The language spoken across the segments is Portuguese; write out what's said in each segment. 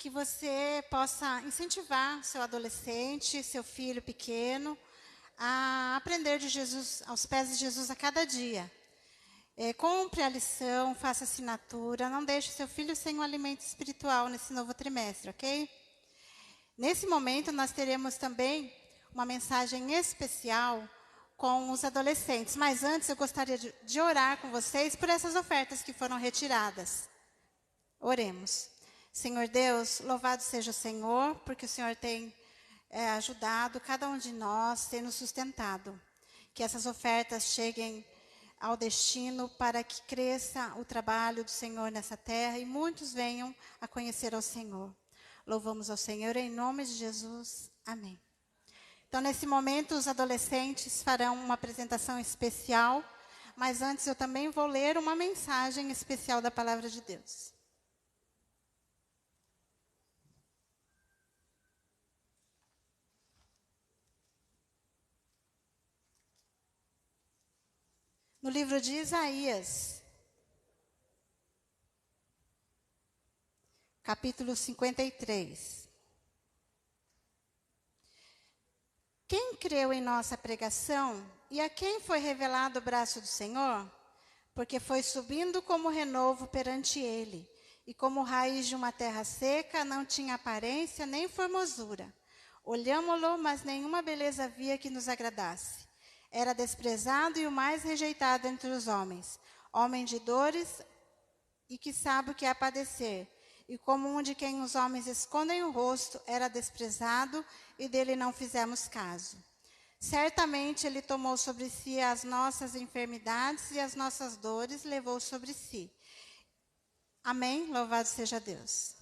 que você possa incentivar seu adolescente, seu filho pequeno, a aprender de Jesus, aos pés de Jesus a cada dia. Compre a lição, faça assinatura, não deixe seu filho sem um alimento espiritual nesse novo trimestre, ok? Nesse momento, nós teremos também uma mensagem especial com os adolescentes. Mas antes, eu gostaria de orar com vocês por essas ofertas que foram retiradas. Oremos. Senhor Deus, louvado seja o Senhor, porque o Senhor tem ajudado cada um de nós, tem nos sustentado. Que essas ofertas cheguem ao destino para que cresça o trabalho do Senhor nessa terra e muitos venham a conhecer ao Senhor. Louvamos ao Senhor em nome de Jesus. Amém. Então, nesse momento, os adolescentes farão uma apresentação especial, mas antes eu também vou ler uma mensagem especial da Palavra de Deus. No livro de Isaías, capítulo 53. Quem creu em nossa pregação e a quem foi revelado o braço do Senhor? Porque foi subindo como renovo perante ele, e como raiz de uma terra seca, não tinha aparência nem formosura. Olhámo-lo, mas nenhuma beleza havia que nos agradasse. Era desprezado e o mais rejeitado entre os homens, homem de dores e que sabe o que é padecer. E como um de quem os homens escondem o rosto, era desprezado e dele não fizemos caso. Certamente ele tomou sobre si as nossas enfermidades e as nossas dores levou sobre si. Amém? Louvado seja Deus.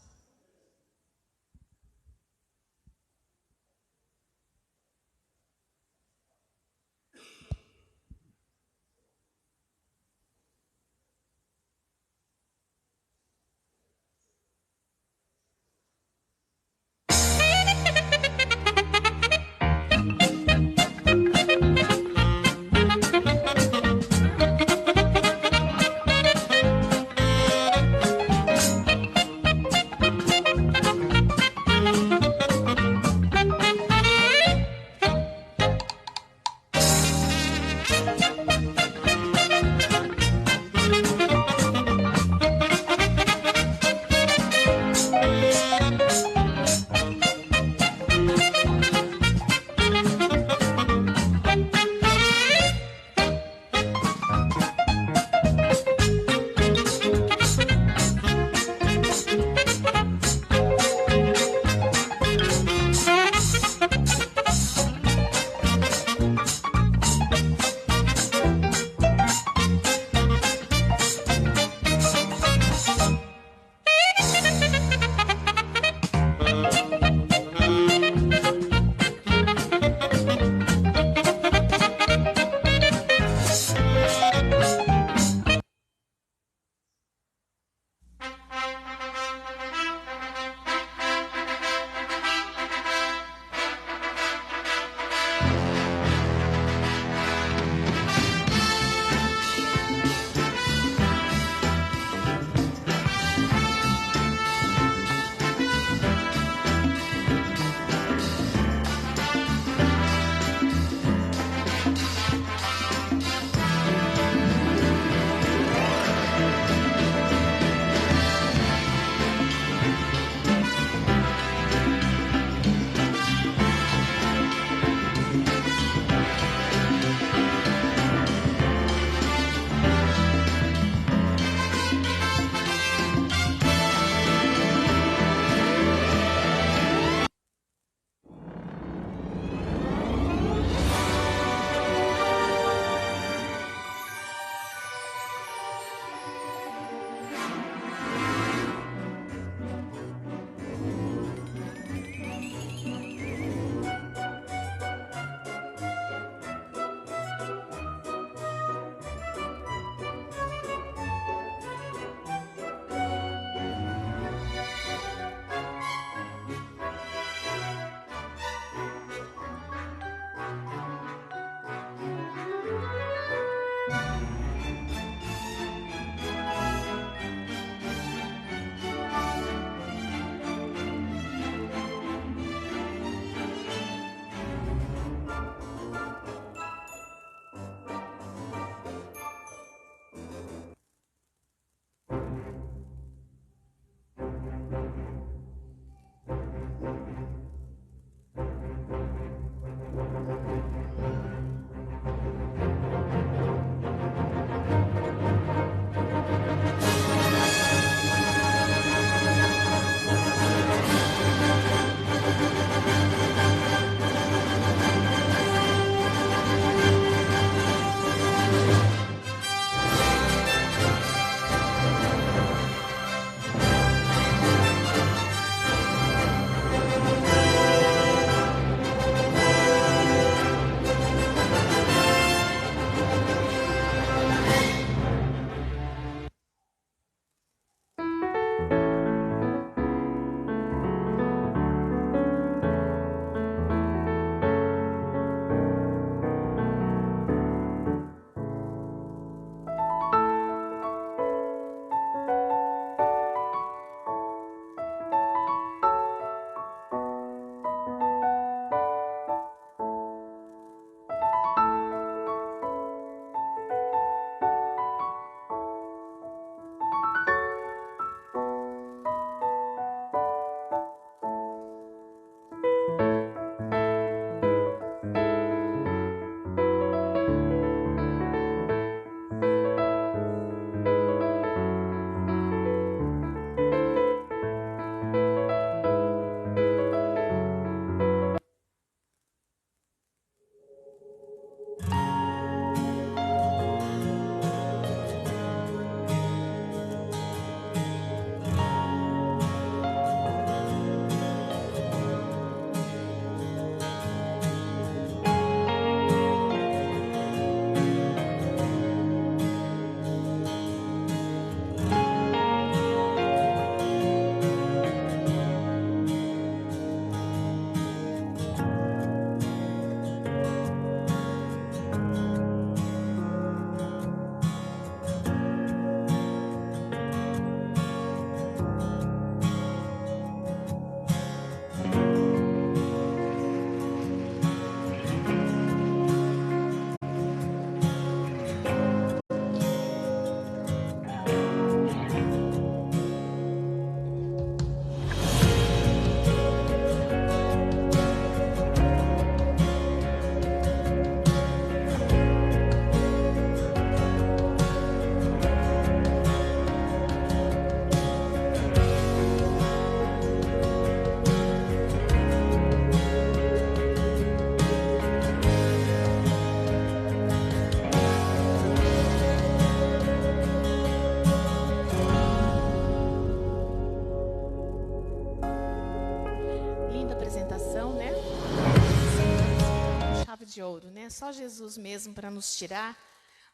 né? Só Jesus mesmo para nos tirar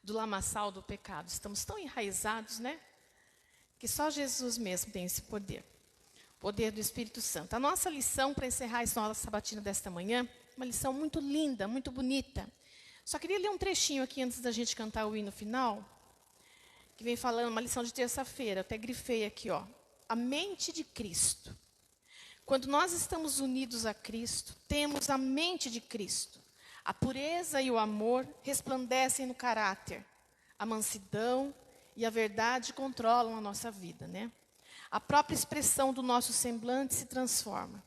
do lamaçal do pecado. Estamos tão enraizados, né? Que só Jesus mesmo tem esse poder. O poder do Espírito Santo. A nossa lição para encerrar a escola sabatina desta manhã, uma lição muito linda, muito bonita. Só queria ler um trechinho aqui antes da gente cantar o hino final, que vem falando, uma lição de terça-feira, até grifei aqui, ó. A mente de Cristo. Quando nós estamos unidos a Cristo, temos a mente de Cristo. A pureza e o amor resplandecem no caráter. A mansidão e a verdade controlam a nossa vida, né? A própria expressão do nosso semblante se transforma.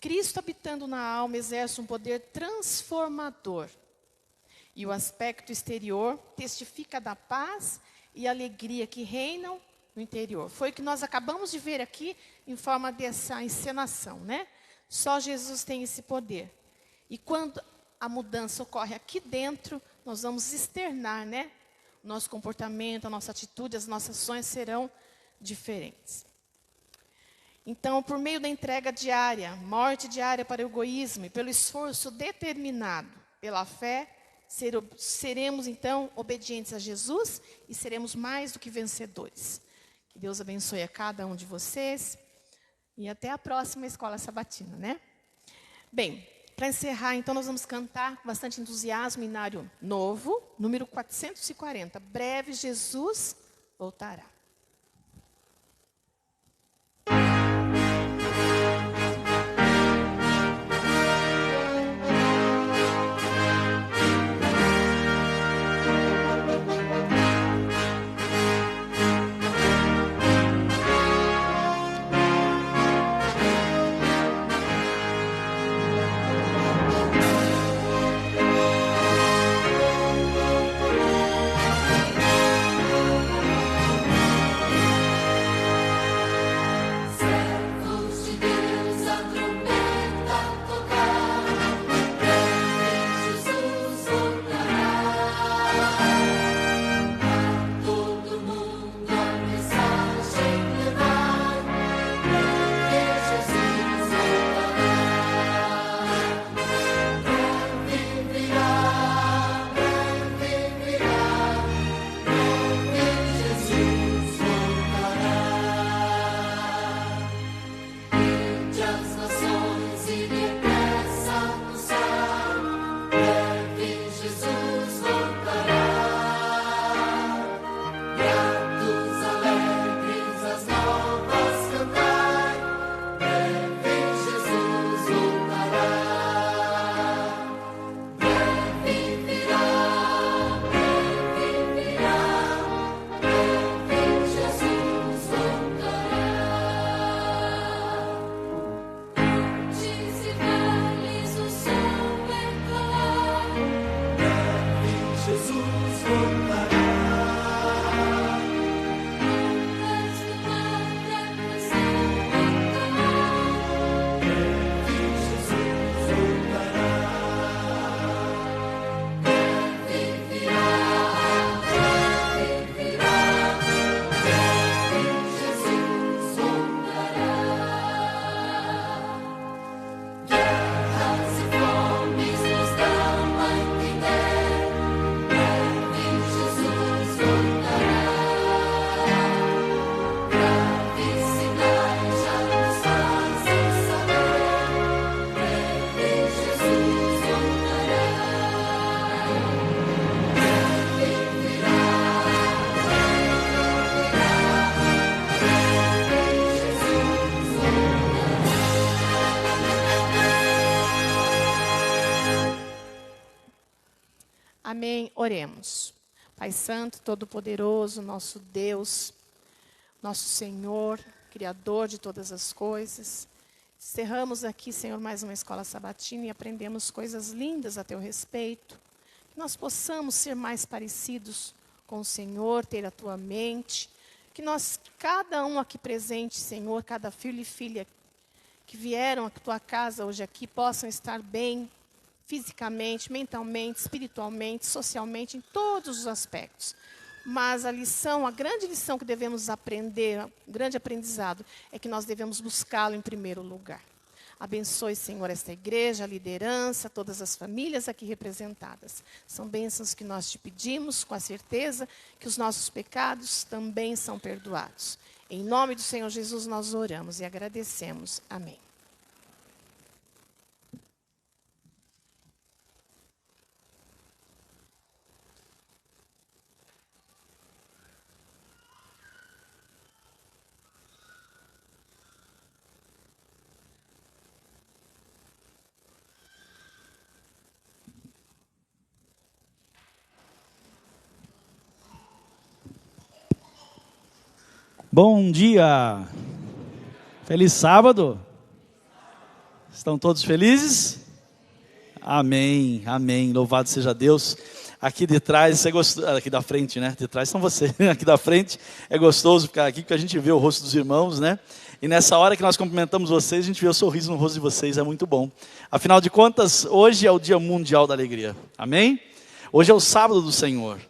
Cristo habitando na alma exerce um poder transformador. E o aspecto exterior testifica da paz e alegria que reinam no interior. Foi o que nós acabamos de ver aqui em forma dessa encenação, né? Só Jesus tem esse poder. E quando a mudança ocorre aqui dentro, nós vamos externar, né? O nosso comportamento, a nossa atitude, as nossas ações serão diferentes. Então, por meio da entrega diária, morte diária para o egoísmo e pelo esforço determinado pela fé, seremos, então, obedientes a Jesus e seremos mais do que vencedores. Que Deus abençoe a cada um de vocês e até a próxima Escola Sabatina, né? Bem, para encerrar, então, nós vamos cantar com bastante entusiasmo, hinário novo, número 440. Breve Jesus voltará. Amém. Oremos. Pai Santo, Todo-Poderoso, nosso Deus, nosso Senhor, Criador de todas as coisas. Encerramos aqui, Senhor, mais uma escola sabatina e aprendemos coisas lindas a teu respeito. Que nós possamos ser mais parecidos com o Senhor, ter a tua mente. Que nós, cada um aqui presente, Senhor, cada filho e filha que vieram à tua casa hoje aqui, possam estar bem, fisicamente, mentalmente, espiritualmente, socialmente, em todos os aspectos. Mas a lição, a grande lição que devemos aprender, o grande aprendizado, é que nós devemos buscá-lo em primeiro lugar. Abençoe, Senhor, esta igreja, a liderança, todas as famílias aqui representadas. São bênçãos que nós te pedimos, com a certeza que os nossos pecados também são perdoados. Em nome do Senhor Jesus nós oramos e agradecemos. Amém. Bom dia, feliz sábado, estão todos felizes? Amém, amém, louvado seja Deus. Aqui de trás, aqui da frente, né? De trás são vocês, aqui da frente é gostoso ficar aqui, porque a gente vê o rosto dos irmãos, né? E nessa hora que nós cumprimentamos vocês, a gente vê o sorriso no rosto de vocês, é muito bom. Afinal de contas, hoje é o Dia Mundial da Alegria, amém? Hoje é o sábado do Senhor.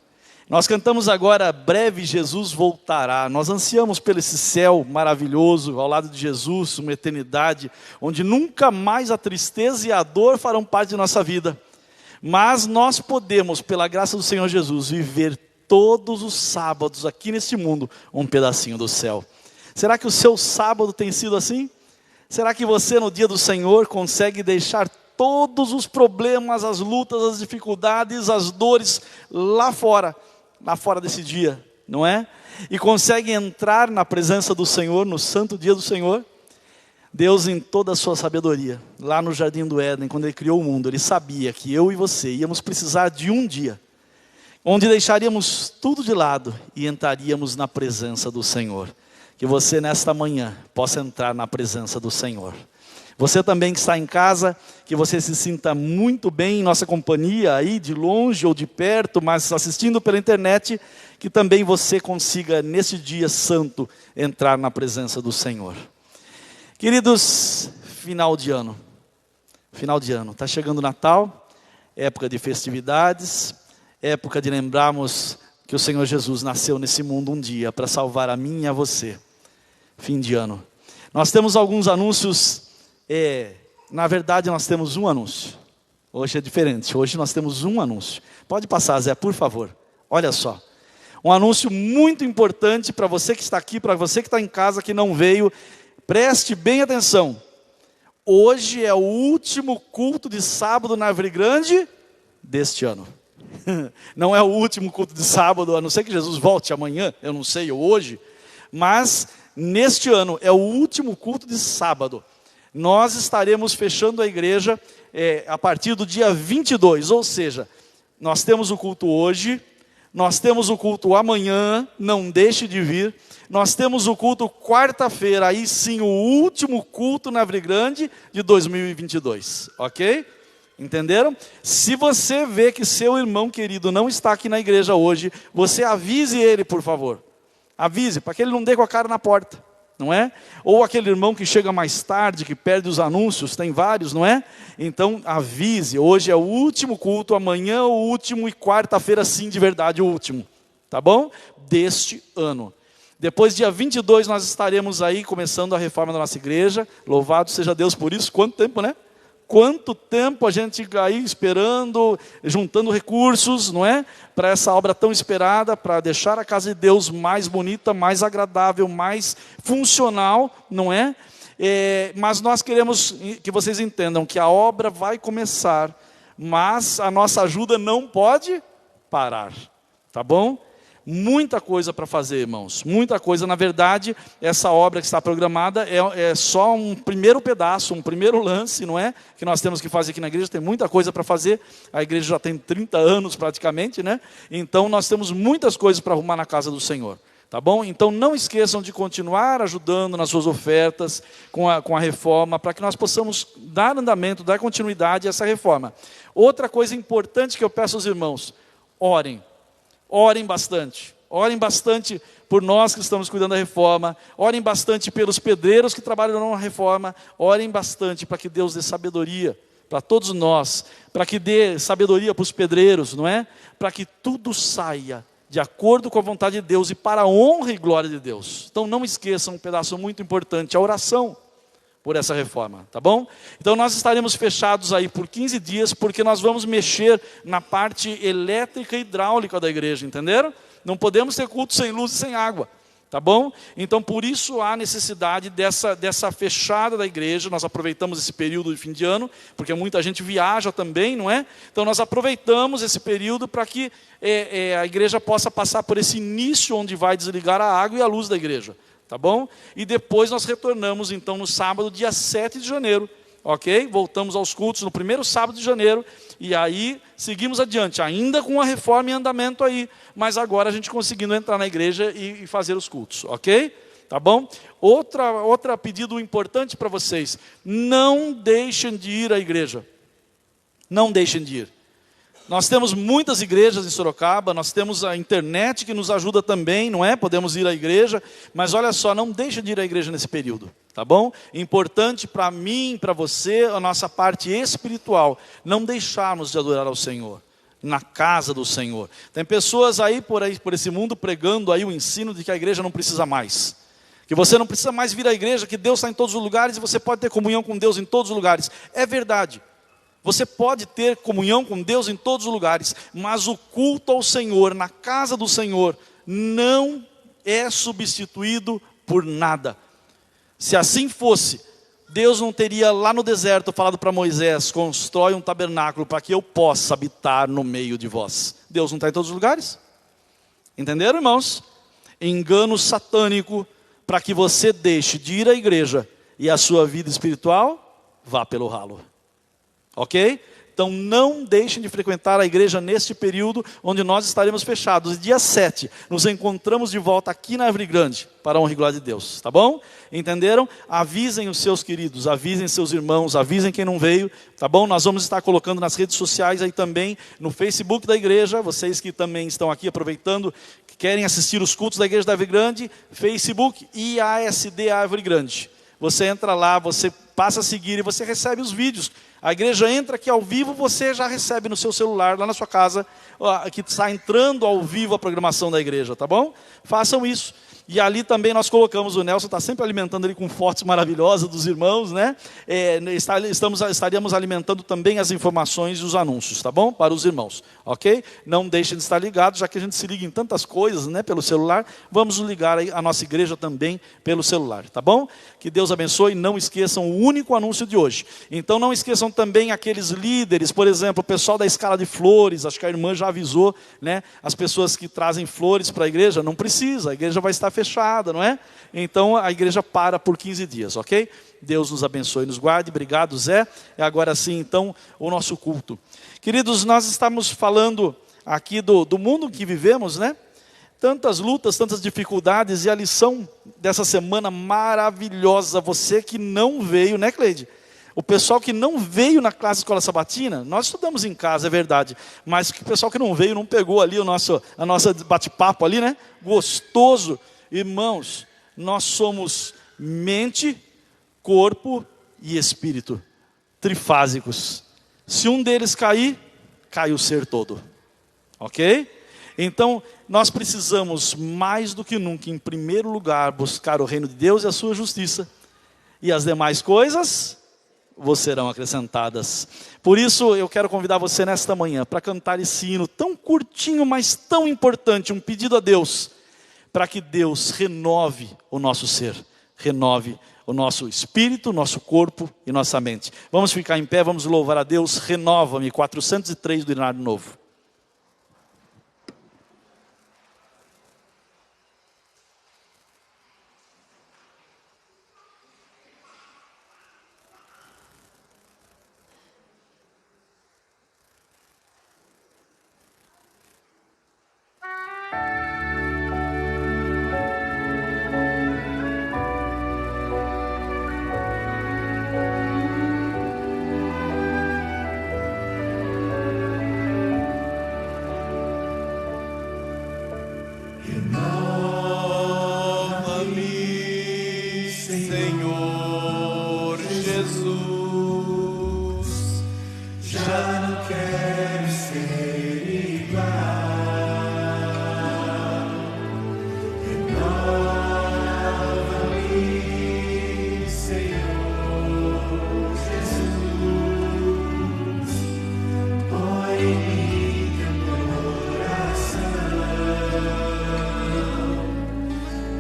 Nós cantamos agora, breve Jesus voltará. Nós ansiamos por esse céu maravilhoso, ao lado de Jesus, uma eternidade, onde nunca mais a tristeza e a dor farão parte de nossa vida. Mas nós podemos, pela graça do Senhor Jesus, viver todos os sábados aqui neste mundo, um pedacinho do céu. Será que o seu sábado tem sido assim? Será que você no dia do Senhor consegue deixar todos os problemas, as lutas, as dificuldades, as dores lá fora desse dia, não é? E consegue entrar na presença do Senhor, no santo dia do Senhor? Deus, em toda a sua sabedoria, lá no Jardim do Éden, quando Ele criou o mundo, Ele sabia que eu e você íamos precisar de um dia, onde deixaríamos tudo de lado e entraríamos na presença do Senhor. Que você nesta manhã possa entrar na presença do Senhor. Você também que está em casa, que você se sinta muito bem em nossa companhia, aí de longe ou de perto, mas assistindo pela internet, que também você consiga, nesse dia santo, entrar na presença do Senhor. Queridos, final de ano, está chegando o Natal, época de festividades, época de lembrarmos que o Senhor Jesus nasceu nesse mundo um dia, para salvar a mim e a você. Fim de ano. Nós temos alguns anúncios. Na verdade, nós temos um anúncio. Hoje é diferente. Hoje nós temos um anúncio. Pode passar, Zé, por favor. Olha só. Um anúncio muito importante para você que está aqui, para você que está em casa, que não veio. Preste bem atenção. Hoje é o último culto de sábado na Árvore Grande deste ano. Não é o último culto de sábado, a não ser que Jesus volte amanhã, eu não sei, ou hoje. Mas neste ano é o último culto de sábado. Nós estaremos fechando a igreja a partir do dia 22, ou seja, nós temos o culto hoje, nós temos o culto amanhã, não deixe de vir, nós temos o culto quarta-feira, aí sim o último culto na Árvore Grande de 2022, ok? Entenderam? Se você vê que seu irmão querido não está aqui na igreja hoje, você avise ele, por favor, avise, para que ele não dê com a cara na porta. Não é? Ou aquele irmão que chega mais tarde, que perde os anúncios, tem vários, não é? Então avise, hoje é o último culto, amanhã é o último e quarta-feira sim, de verdade, o último. Tá bom? Deste ano. Depois, dia 22, nós estaremos aí começando a reforma da nossa igreja. Louvado seja Deus por isso. Quanto tempo, né? Quanto tempo a gente aí esperando, juntando recursos, não é? Para essa obra tão esperada, para deixar a casa de Deus mais bonita, mais agradável, mais funcional, não é? Mas nós queremos que vocês entendam que a obra vai começar, mas a nossa ajuda não pode parar, tá bom? Muita coisa para fazer, irmãos, muita coisa. Na verdade, essa obra que está programada é só um primeiro pedaço, um primeiro lance, não é? Que nós temos que fazer aqui na igreja, tem muita coisa para fazer. A igreja já tem 30 anos praticamente, né? Então nós temos muitas coisas para arrumar na casa do Senhor, tá bom? Então não esqueçam de continuar ajudando nas suas ofertas com a reforma, para que nós possamos dar andamento, dar continuidade a essa reforma. Outra coisa importante que eu peço aos irmãos, orem. Orem bastante por nós que estamos cuidando da reforma, orem bastante pelos pedreiros que trabalham na reforma, orem bastante para que Deus dê sabedoria para todos nós, para que dê sabedoria para os pedreiros, não é? Para que tudo saia de acordo com a vontade de Deus e para a honra e glória de Deus. Então não esqueçam um pedaço muito importante, a oração. por essa reforma, tá bom? Então nós estaremos fechados aí por 15 dias, porque nós vamos mexer na parte elétrica e hidráulica da igreja, entenderam? Não podemos ter culto sem luz e sem água, tá bom? Então por isso há necessidade dessa fechada da igreja. Nós aproveitamos esse período de fim de ano, porque muita gente viaja também, não é? Então nós aproveitamos esse período para que a igreja possa passar por esse início onde vai desligar a água e a luz da igreja. Tá bom? E depois nós retornamos então no sábado, dia 7 de janeiro, ok? Voltamos aos cultos no primeiro sábado de janeiro, e aí seguimos adiante, ainda com a reforma em andamento aí, mas agora a gente conseguindo entrar na igreja e fazer os cultos, ok? Tá bom? Outra pedido importante para vocês, não deixem de ir à igreja, não deixem de ir. Nós temos muitas igrejas em Sorocaba, nós temos a internet que nos ajuda também, não é? Podemos ir à igreja, mas olha só, não deixe de ir à igreja nesse período, tá bom? Importante para mim, para você, a nossa parte espiritual, não deixarmos de adorar ao Senhor, na casa do Senhor. Tem pessoas aí por esse mundo pregando aí o ensino de que a igreja não precisa mais, que você não precisa mais vir à igreja, que Deus está em todos os lugares e você pode ter comunhão com Deus em todos os lugares. É verdade. Você pode ter comunhão com Deus em todos os lugares, mas o culto ao Senhor, na casa do Senhor, não é substituído por nada. Se assim fosse, Deus não teria lá no deserto falado para Moisés, constrói um tabernáculo para que eu possa habitar no meio de vós. Deus não está em todos os lugares? Entenderam, irmãos? Engano satânico para que você deixe de ir à igreja e a sua vida espiritual vá pelo ralo. Ok? Então não deixem de frequentar a igreja neste período onde nós estaremos fechados. Dia 7, nos encontramos de volta aqui na Árvore Grande, para a honra e glória de Deus, tá bom? Entenderam? Avisem os seus queridos, avisem seus irmãos, avisem quem não veio, tá bom? Nós vamos estar colocando nas redes sociais aí também, no Facebook da igreja, vocês que também estão aqui aproveitando, que querem assistir os cultos da igreja da Árvore Grande, Facebook IASD Árvore Grande. Você entra lá, você passa a seguir e você recebe os vídeos. A igreja entra aqui ao vivo, você já recebe no seu celular, lá na sua casa, que está entrando ao vivo a programação da igreja, tá bom? Façam isso. E ali também nós colocamos, o Nelson está sempre alimentando ali com fotos maravilhosas dos irmãos, né? Estaríamos alimentando também as informações e os anúncios, tá bom? Para os irmãos, ok? Não deixem de estar ligados, já que a gente se liga em tantas coisas, né? Pelo celular, vamos ligar aí a nossa igreja também pelo celular, tá bom? Que Deus abençoe, não esqueçam o único anúncio de hoje. Então não esqueçam também aqueles líderes, por exemplo, o pessoal da escala de flores, acho que a irmã já avisou, né? As pessoas que trazem flores para a igreja, não precisa, a igreja vai estar fechada, não é? Então a igreja para por 15 dias, ok? Deus nos abençoe e nos guarde. Obrigado, Zé. É agora sim, então, o nosso culto. Queridos, nós estamos falando aqui do mundo que vivemos, né? Tantas lutas, tantas dificuldades, e a lição dessa semana maravilhosa, você que não veio, né, Cleide? O pessoal que não veio na classe Escola Sabatina, nós estudamos em casa, é verdade, mas o pessoal que não veio, não pegou ali a nossa bate-papo ali, né? Gostoso. Irmãos, nós somos mente, corpo e espírito, trifásicos. Se um deles cair, cai o ser todo, ok? Então, nós precisamos mais do que nunca, em primeiro lugar, buscar o reino de Deus e a sua justiça, e as demais coisas vos serão acrescentadas. Por isso, eu quero convidar você nesta manhã, para cantar esse hino tão curtinho, mas tão importante, um pedido a Deus, para que Deus renove o nosso ser, renove o nosso espírito, nosso corpo e nossa mente. Vamos ficar em pé, vamos louvar a Deus. Renova-me, 403 do Hinário Novo.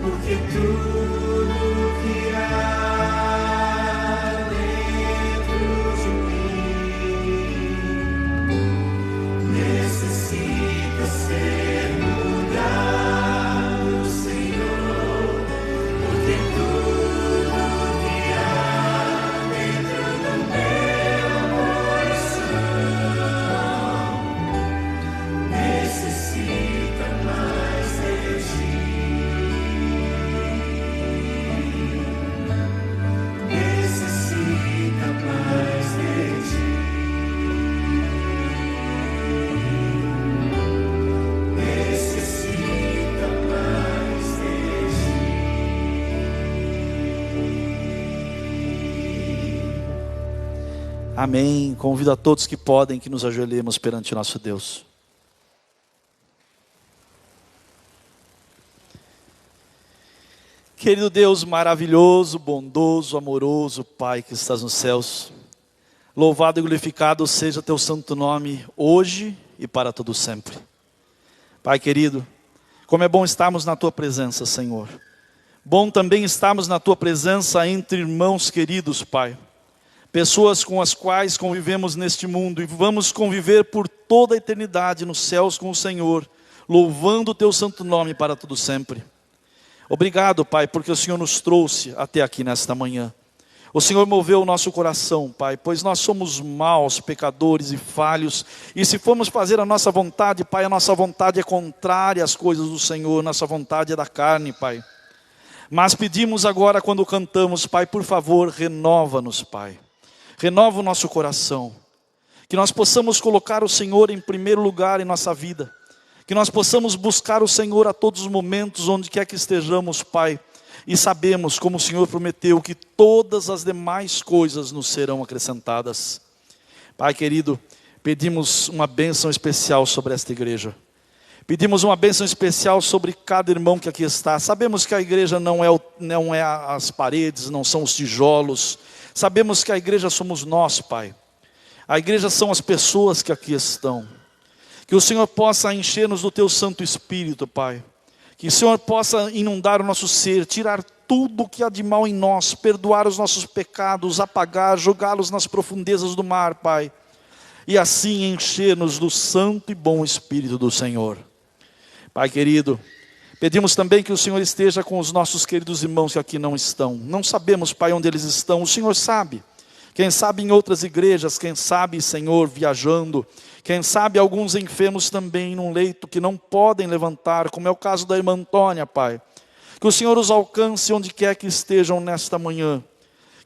porque tudo que há dentro de mim necessita ser mudado, Senhor, porque tudo que há dentro do meu coração necessita mais de ti. Necessita mais de ti. Necessita mais de ti. Amém. Convido a todos que podem que nos ajoelhemos perante o nosso Deus. Querido Deus maravilhoso, bondoso, amoroso, Pai que estás nos céus, louvado e glorificado seja teu santo nome, hoje e para todo sempre. Pai querido, como é bom estarmos na tua presença, Senhor. Bom também estarmos na tua presença entre irmãos queridos, Pai. Pessoas com as quais convivemos neste mundo e vamos conviver por toda a eternidade nos céus com o Senhor, louvando o teu santo nome para todo sempre. Obrigado, Pai, porque o Senhor nos trouxe até aqui nesta manhã. O Senhor moveu o nosso coração, Pai, pois nós somos maus, pecadores e falhos. E se formos fazer a nossa vontade, Pai, a nossa vontade é contrária às coisas do Senhor, nossa vontade é da carne, Pai. Mas pedimos agora quando cantamos, Pai, por favor, renova-nos, Pai. Renova o nosso coração. Que nós possamos colocar o Senhor em primeiro lugar em nossa vida. Que nós possamos buscar o Senhor a todos os momentos, onde quer que estejamos, Pai. E sabemos, como o Senhor prometeu, que todas as demais coisas nos serão acrescentadas. Pai querido, pedimos uma bênção especial sobre esta igreja. Pedimos uma bênção especial sobre cada irmão que aqui está. Sabemos que a igreja não é as paredes, não são os tijolos. Sabemos que a igreja somos nós, Pai. A igreja são as pessoas que aqui estão. Que o Senhor possa encher-nos do teu Santo Espírito, Pai. Que o Senhor possa inundar o nosso ser, tirar tudo o que há de mal em nós, perdoar os nossos pecados, apagar, jogá-los nas profundezas do mar, Pai. E assim encher-nos do Santo e bom Espírito do Senhor. Pai querido, pedimos também que o Senhor esteja com os nossos queridos irmãos que aqui não estão. Não sabemos, Pai, onde eles estão, o Senhor sabe. Quem sabe em outras igrejas, quem sabe, Senhor, viajando. Quem sabe alguns enfermos também num leito que não podem levantar, como é o caso da irmã Antônia, Pai. Que o Senhor os alcance onde quer que estejam nesta manhã.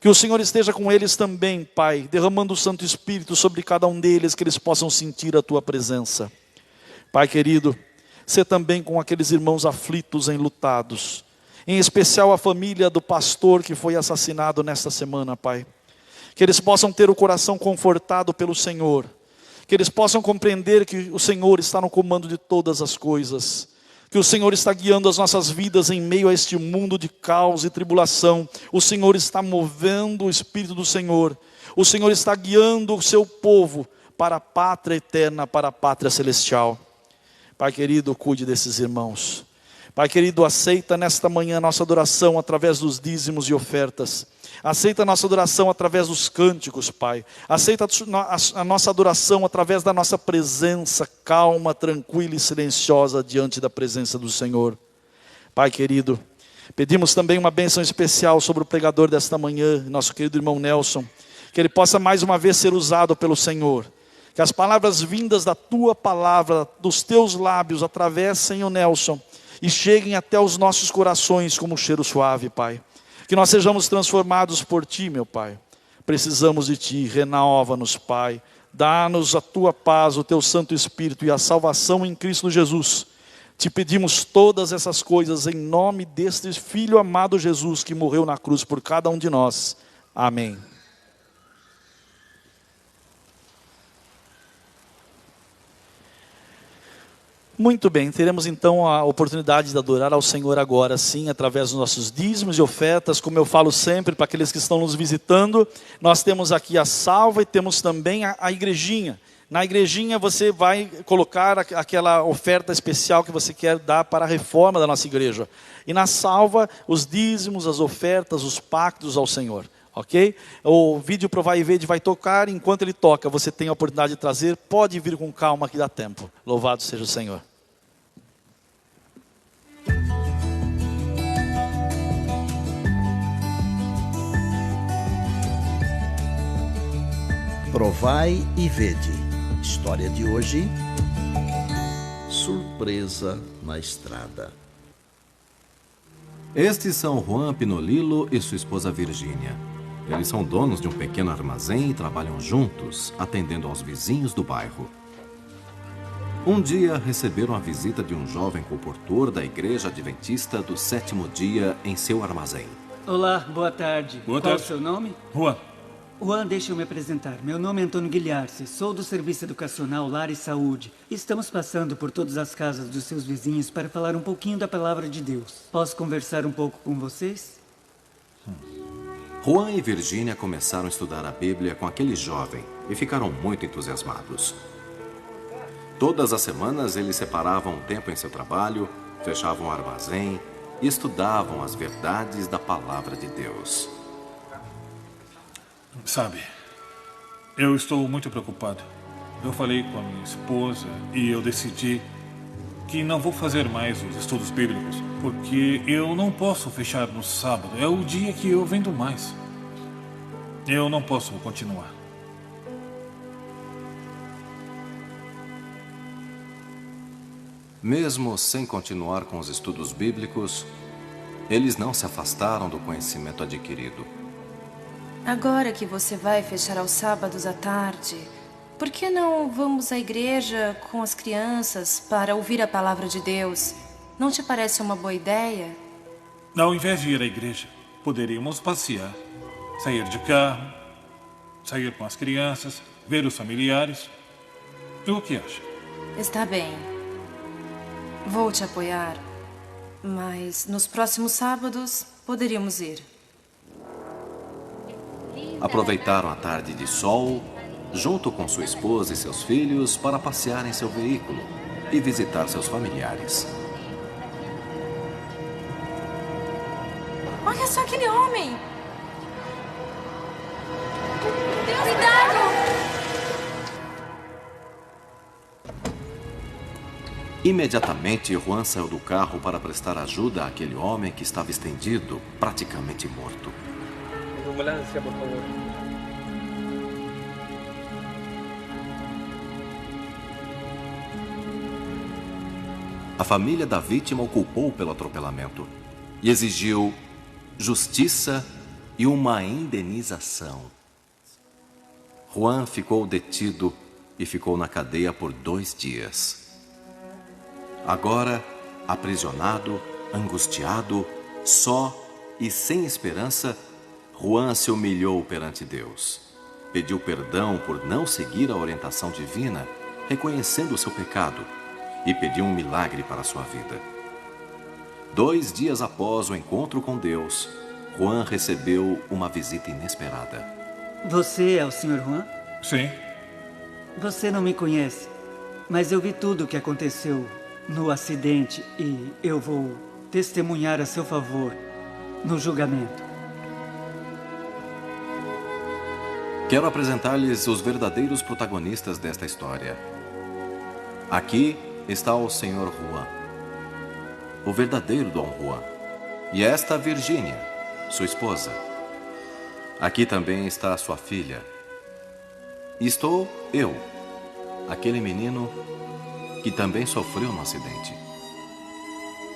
Que o Senhor esteja com eles também, Pai, derramando o Santo Espírito sobre cada um deles, que eles possam sentir a tua presença. Pai querido, sê também com aqueles irmãos aflitos, enlutados. Em especial a família do pastor que foi assassinado nesta semana, Pai. Que eles possam ter o coração confortado pelo Senhor. Que eles possam compreender que o Senhor está no comando de todas as coisas. Que o Senhor está guiando as nossas vidas em meio a este mundo de caos e tribulação. O Senhor está movendo o Espírito do Senhor. O Senhor está guiando o seu povo para a pátria eterna, para a pátria celestial. Pai querido, cuide desses irmãos. Pai querido, aceita nesta manhã a nossa adoração através dos dízimos e ofertas. Aceita a nossa adoração através dos cânticos, Pai. Aceita a nossa adoração através da nossa presença calma, tranquila e silenciosa diante da presença do Senhor. Pai querido, pedimos também uma bênção especial sobre o pregador desta manhã, nosso querido irmão Nelson. Que ele possa mais uma vez ser usado pelo Senhor. Que as palavras vindas da tua palavra, dos teus lábios, atravessem o Nelson e cheguem até os nossos corações como um cheiro suave, Pai. Que nós sejamos transformados por Ti, meu Pai. Precisamos de Ti, renova-nos, Pai. Dá-nos a Tua paz, o Teu Santo Espírito e a salvação em Cristo Jesus. Te pedimos todas essas coisas em nome deste Filho amado Jesus que morreu na cruz por cada um de nós. Amém. Muito bem, teremos então a oportunidade de adorar ao Senhor agora sim, através dos nossos dízimos e ofertas. Como eu falo sempre para aqueles que estão nos visitando, nós temos aqui a salva e temos também a igrejinha. Na igrejinha você vai colocar aquela oferta especial que você quer dar para a reforma da nossa igreja. E na salva, os dízimos, as ofertas, os pactos ao Senhor. Ok? O vídeo Pro Vai e Vede vai tocar, enquanto ele toca, você tem a oportunidade de trazer, pode vir com calma que dá tempo. Louvado seja o Senhor. Provai e vede. História de hoje: surpresa na estrada. Estes são Juan Pinolillo e sua esposa Virgínia. Eles são donos de um pequeno armazém e trabalham juntos, atendendo aos vizinhos do bairro. Um dia receberam a visita de um jovem comportor da Igreja Adventista do Sétimo Dia em seu armazém. Olá, boa tarde. Boa Qual tarde. o seu nome? Juan. Juan, deixa eu me apresentar. Meu nome é Antônio Guilharce, sou do Serviço Educacional Lar e Saúde. Estamos passando por todas as casas dos seus vizinhos para falar um pouquinho da Palavra de Deus. Posso conversar um pouco com vocês? Juan e Virgínia começaram a estudar a Bíblia com aquele jovem e ficaram muito entusiasmados. Todas as semanas eles separavam um tempo em seu trabalho, fechavam o armazém e estudavam as verdades da Palavra de Deus. Sabe, eu estou muito preocupado. Eu falei com a minha esposa e eu decidi que não vou fazer mais os estudos bíblicos, porque eu não posso fechar no sábado. É o dia que eu vendo mais. Eu não posso continuar. Mesmo sem continuar com os estudos bíblicos, eles não se afastaram do conhecimento adquirido. Agora que você vai fechar aos sábados à tarde, por que não vamos à igreja com as crianças para ouvir a palavra de Deus? Não te parece uma boa ideia? Ao invés de ir à igreja, poderíamos passear, sair de carro, sair com as crianças, ver os familiares. O que acha? Está bem. Vou te apoiar, mas nos próximos sábados poderíamos ir. Aproveitaram a tarde de sol, junto com sua esposa e seus filhos, para passear em seu veículo e visitar seus familiares. Olha só aquele homem! Cuidado! Imediatamente, Juan saiu do carro para prestar ajuda àquele homem que estava estendido, praticamente morto. Ambulância, por favor. A família da vítima o culpou pelo atropelamento e exigiu justiça e uma indenização. Juan ficou detido e ficou na cadeia por 2 dias. Agora, aprisionado, angustiado, só e sem esperança, Juan se humilhou perante Deus. Pediu perdão por não seguir a orientação divina, reconhecendo o seu pecado, e pediu um milagre para a sua vida. 2 dias após o encontro com Deus, Juan recebeu uma visita inesperada. Você é o Sr. Juan? Sim. Você não me conhece, mas eu vi tudo o que aconteceu no acidente e eu vou testemunhar a seu favor no julgamento. Quero apresentar-lhes os verdadeiros protagonistas desta história. Aqui está o Sr. Juan, o verdadeiro Dom Juan, e esta Virgínia, sua esposa. Aqui também está sua filha. E estou eu, aquele menino que também sofreu no acidente.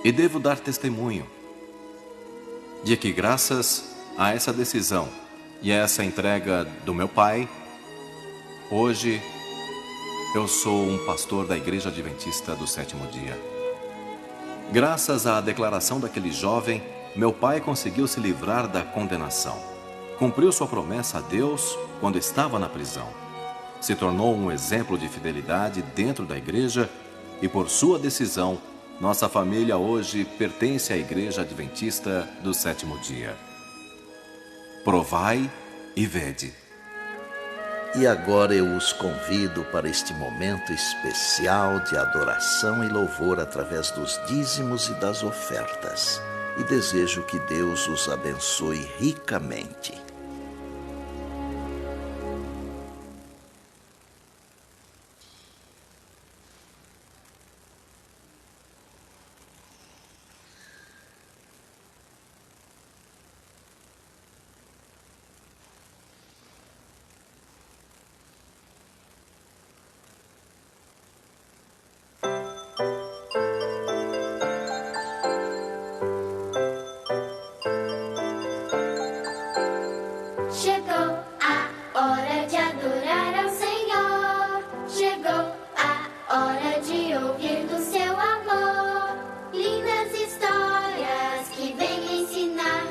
E devo dar testemunho de que, graças a essa decisão e a essa entrega do meu pai, hoje eu sou um pastor da Igreja Adventista do Sétimo Dia. Graças à declaração daquele jovem, meu pai conseguiu se livrar da condenação. Cumpriu sua promessa a Deus quando estava na prisão. Se tornou um exemplo de fidelidade dentro da igreja e, por sua decisão, nossa família hoje pertence à Igreja Adventista do Sétimo Dia. Provai e vede. E agora eu os convido para este momento especial de adoração e louvor através dos dízimos e das ofertas. E desejo que Deus os abençoe ricamente. Chegou a hora de adorar ao Senhor. Chegou a hora de ouvir do seu amor. Lindas histórias que vêm ensinar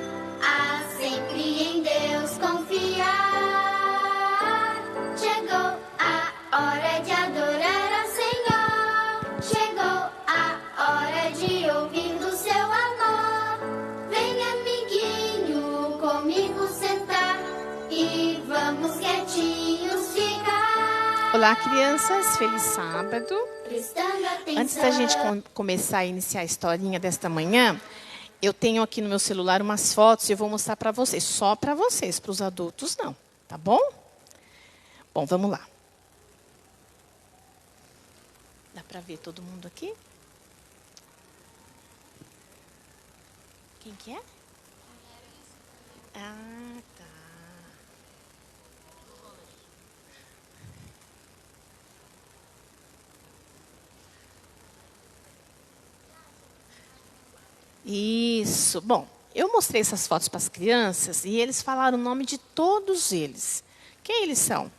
a sempre em Deus confiar. Chegou a hora de adorar ao Senhor. Chegou a hora de ouvir do seu amor. Vem, amiguinho, comigo sentar. E vamos quietinhos ficar. Olá, crianças. Feliz sábado. Prestando atenção. Antes da gente começar a iniciar a historinha desta manhã, eu tenho aqui no meu celular umas fotos e eu vou mostrar para vocês. Só para vocês, para os adultos não. Tá bom? Bom, vamos lá. Dá para ver todo mundo aqui? Quem que é? Ah, tá. Isso. Bom, eu mostrei essas fotos para as crianças e eles falaram o nome de todos eles. Quem eles são?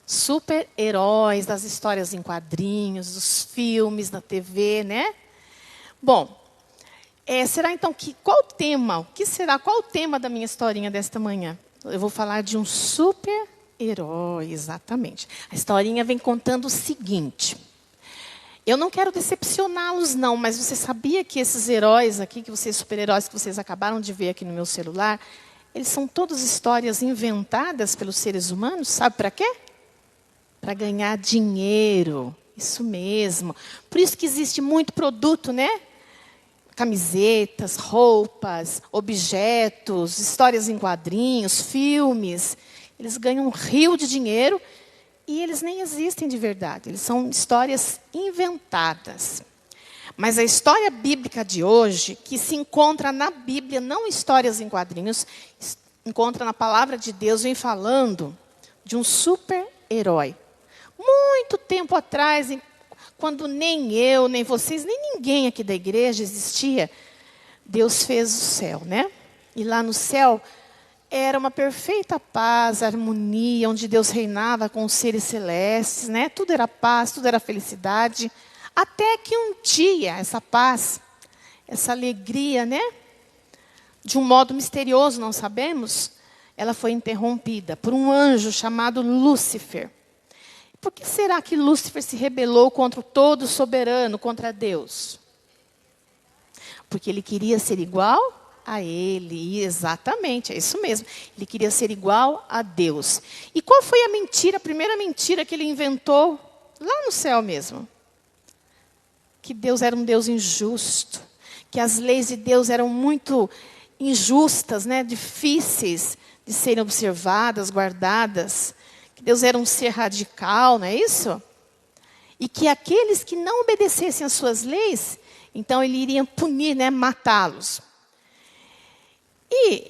Super-heróis das histórias em quadrinhos, dos filmes, da TV, né? Bom, será então que qual o tema? O que será? Qual o tema da minha historinha desta manhã? Eu vou falar de um super-herói, exatamente. A historinha vem contando o seguinte. Eu não quero decepcioná-los, não, mas você sabia que esses heróis aqui, super-heróis que vocês acabaram de ver aqui no meu celular, eles são todas histórias inventadas pelos seres humanos? Sabe para quê? Para ganhar dinheiro. Isso mesmo. Por isso que existe muito produto, né? Camisetas, roupas, objetos, histórias em quadrinhos, filmes. Eles ganham um rio de dinheiro. E eles nem existem de verdade, eles são histórias inventadas. Mas a história bíblica de hoje, que se encontra na Bíblia, não histórias em quadrinhos, encontra na palavra de Deus, vem falando de um super-herói. Muito tempo atrás, quando nem eu, nem vocês, nem ninguém aqui da igreja existia, Deus fez o céu, né? E lá no céu era uma perfeita paz, harmonia, onde Deus reinava com os seres celestes, né? Tudo era paz, tudo era felicidade. Até que um dia, essa paz, essa alegria, né? De um modo misterioso, não sabemos, ela foi interrompida por um anjo chamado Lúcifer. Por que será que Lúcifer se rebelou contra o Todo-Soberano, contra Deus? Porque ele queria ser igual a ele, exatamente, é isso mesmo. Ele queria ser igual a Deus. E qual foi a mentira, a primeira mentira que ele inventou lá no céu mesmo? Que Deus era um Deus injusto, que as leis de Deus eram muito injustas, né, difíceis de serem observadas, guardadas, que Deus era um ser radical, não é isso? E que aqueles que não obedecessem às suas leis, então ele iria punir, né, matá-los. E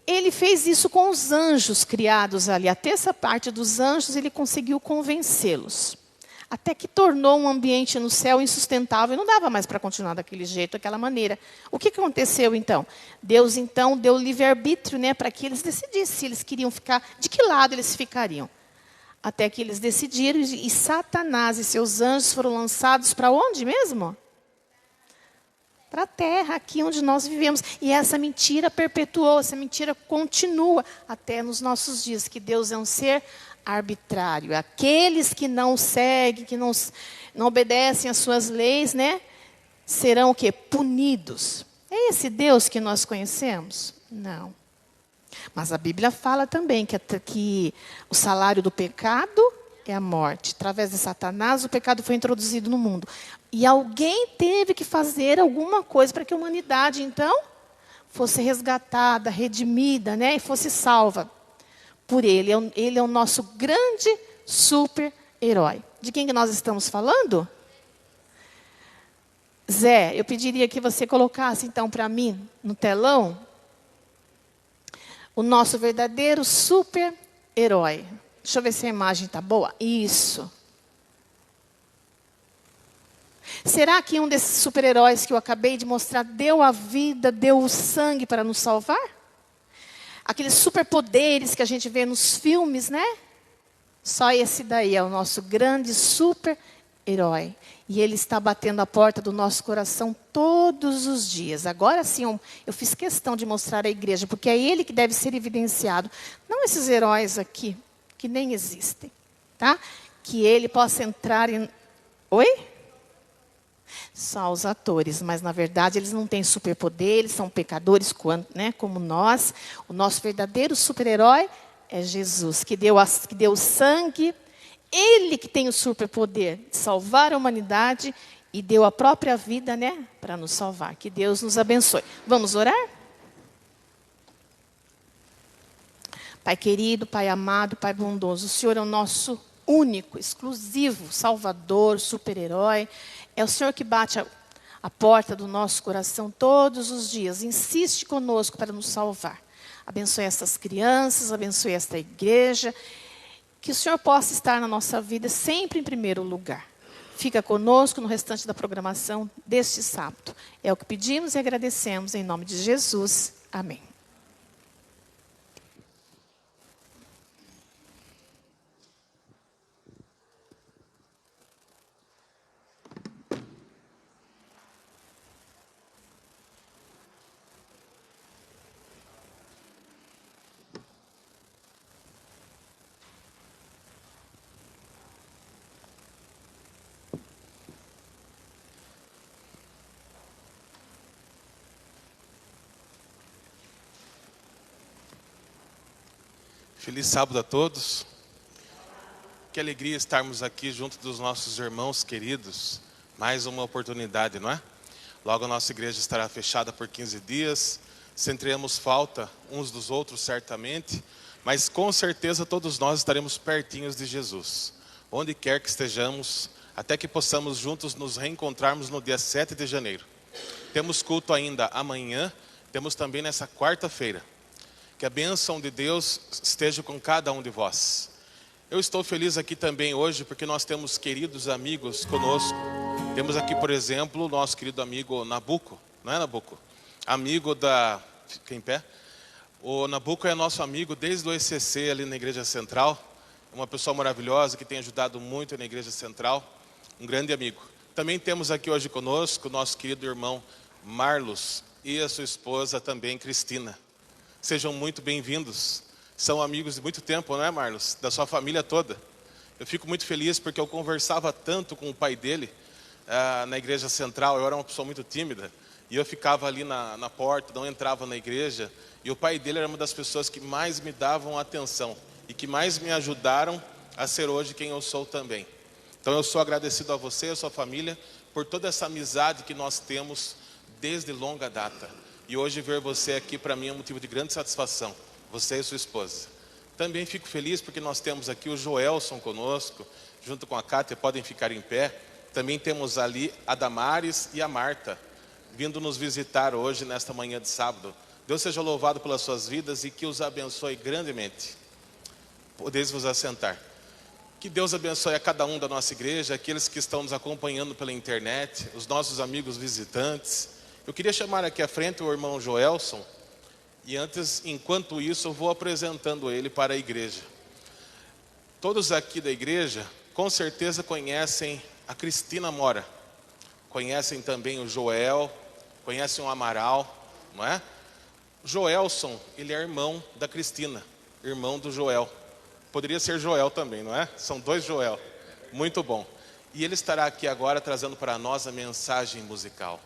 ele fez isso com os anjos criados ali. Até essa parte dos anjos, ele conseguiu convencê-los. Até que tornou um ambiente no céu insustentável. E não dava mais para continuar daquele jeito, daquela maneira. O que aconteceu, então? Deus, então, deu livre-arbítrio, né, para que eles decidissem se eles queriam ficar, de que lado eles ficariam. Até que eles decidiram, e Satanás e seus anjos foram lançados para onde mesmo? Para a terra, aqui onde nós vivemos. E essa mentira perpetuou, essa mentira continua até nos nossos dias, que Deus é um ser arbitrário. Aqueles que não seguem, que não obedecem às suas leis, né, serão o quê? Punidos. É esse Deus que nós conhecemos? Não. Mas a Bíblia fala também que o salário do pecado é a morte. Através de Satanás, o pecado foi introduzido no mundo. E alguém teve que fazer alguma coisa para que a humanidade, então, fosse resgatada, redimida, né? E fosse salva por ele. Ele é o nosso grande super-herói. De quem que nós estamos falando? Zé, eu pediria que você colocasse, então, para mim, no telão, o nosso verdadeiro super-herói. Deixa eu ver se a imagem está boa. Isso. Será que um desses super-heróis que eu acabei de mostrar deu a vida, deu o sangue para nos salvar? Aqueles superpoderes que a gente vê nos filmes, né? Só esse daí é o nosso grande super-herói. E ele está batendo a porta do nosso coração todos os dias. Agora sim, eu fiz questão de mostrar à igreja, porque é ele que deve ser evidenciado. Não esses heróis aqui, que nem existem. Tá? Que ele possa entrar em... Oi? Só os atores, mas na verdade eles não têm superpoder, eles são pecadores, né, como nós. O nosso verdadeiro super-herói é Jesus, que deu o sangue. Ele que tem o superpoder de salvar a humanidade e deu a própria vida, né, para nos salvar. Que Deus nos abençoe. Vamos orar? Pai querido, Pai amado, Pai bondoso, o Senhor é o nosso único, exclusivo Salvador, super-herói. É o Senhor que bate a porta do nosso coração todos os dias. Insiste conosco para nos salvar. Abençoe essas crianças, abençoe esta igreja. Que o Senhor possa estar na nossa vida sempre em primeiro lugar. Fica conosco no restante da programação deste sábado. É o que pedimos e agradecemos em nome de Jesus. Amém. Feliz sábado a todos. Que alegria estarmos aqui junto dos nossos irmãos queridos. Mais uma oportunidade, não é? Logo a nossa igreja estará fechada por 15 dias. Sentiremos falta uns dos outros, certamente. Mas com certeza todos nós estaremos pertinhos de Jesus. Onde quer que estejamos, até que possamos juntos nos reencontrarmos no dia 7 de janeiro. Temos culto ainda amanhã. Temos também nessa quarta-feira. Que a bênção de Deus esteja com cada um de vós. Eu estou feliz aqui também hoje porque nós temos queridos amigos conosco. Temos aqui, por exemplo, o nosso querido amigo Nabuco. Não é, Nabuco? Amigo da... Fica em pé. O Nabuco é nosso amigo desde o ECC ali na Igreja Central. Uma pessoa maravilhosa que tem ajudado muito na Igreja Central. Um grande amigo. Também temos aqui hoje conosco o nosso querido irmão Marlos e a sua esposa também, Cristina. Sejam muito bem-vindos. São amigos de muito tempo, não é, Marlos? Da sua família toda. Eu fico muito feliz porque eu conversava tanto com o pai dele na Igreja Central. Eu era uma pessoa muito tímida. E eu ficava ali na porta, não entrava na igreja. E o pai dele era uma das pessoas que mais me davam atenção. E que mais me ajudaram a ser hoje quem eu sou também. Então eu sou agradecido a você e a sua família por toda essa amizade que nós temos desde longa data. E hoje ver você aqui para mim é um motivo de grande satisfação, você e sua esposa. Também fico feliz porque nós temos aqui o Joelson conosco, junto com a Cátia, podem ficar em pé. Também temos ali a Damares e a Marta, vindo nos visitar hoje, nesta manhã de sábado. Deus seja louvado pelas suas vidas e que os abençoe grandemente. Podeis vos assentar. Que Deus abençoe a cada um da nossa igreja, aqueles que estão nos acompanhando pela internet, os nossos amigos visitantes. Eu queria chamar aqui à frente o irmão Joelson, e antes, enquanto isso, eu vou apresentando ele para a igreja. Todos aqui da igreja, com certeza conhecem a Cristina Mora, conhecem também o Joel, conhecem o Amaral, não é? Joelson, ele é irmão da Cristina, irmão do Joel. Poderia ser Joel também, não é? São dois Joel, muito bom. E ele estará aqui agora trazendo para nós a mensagem musical.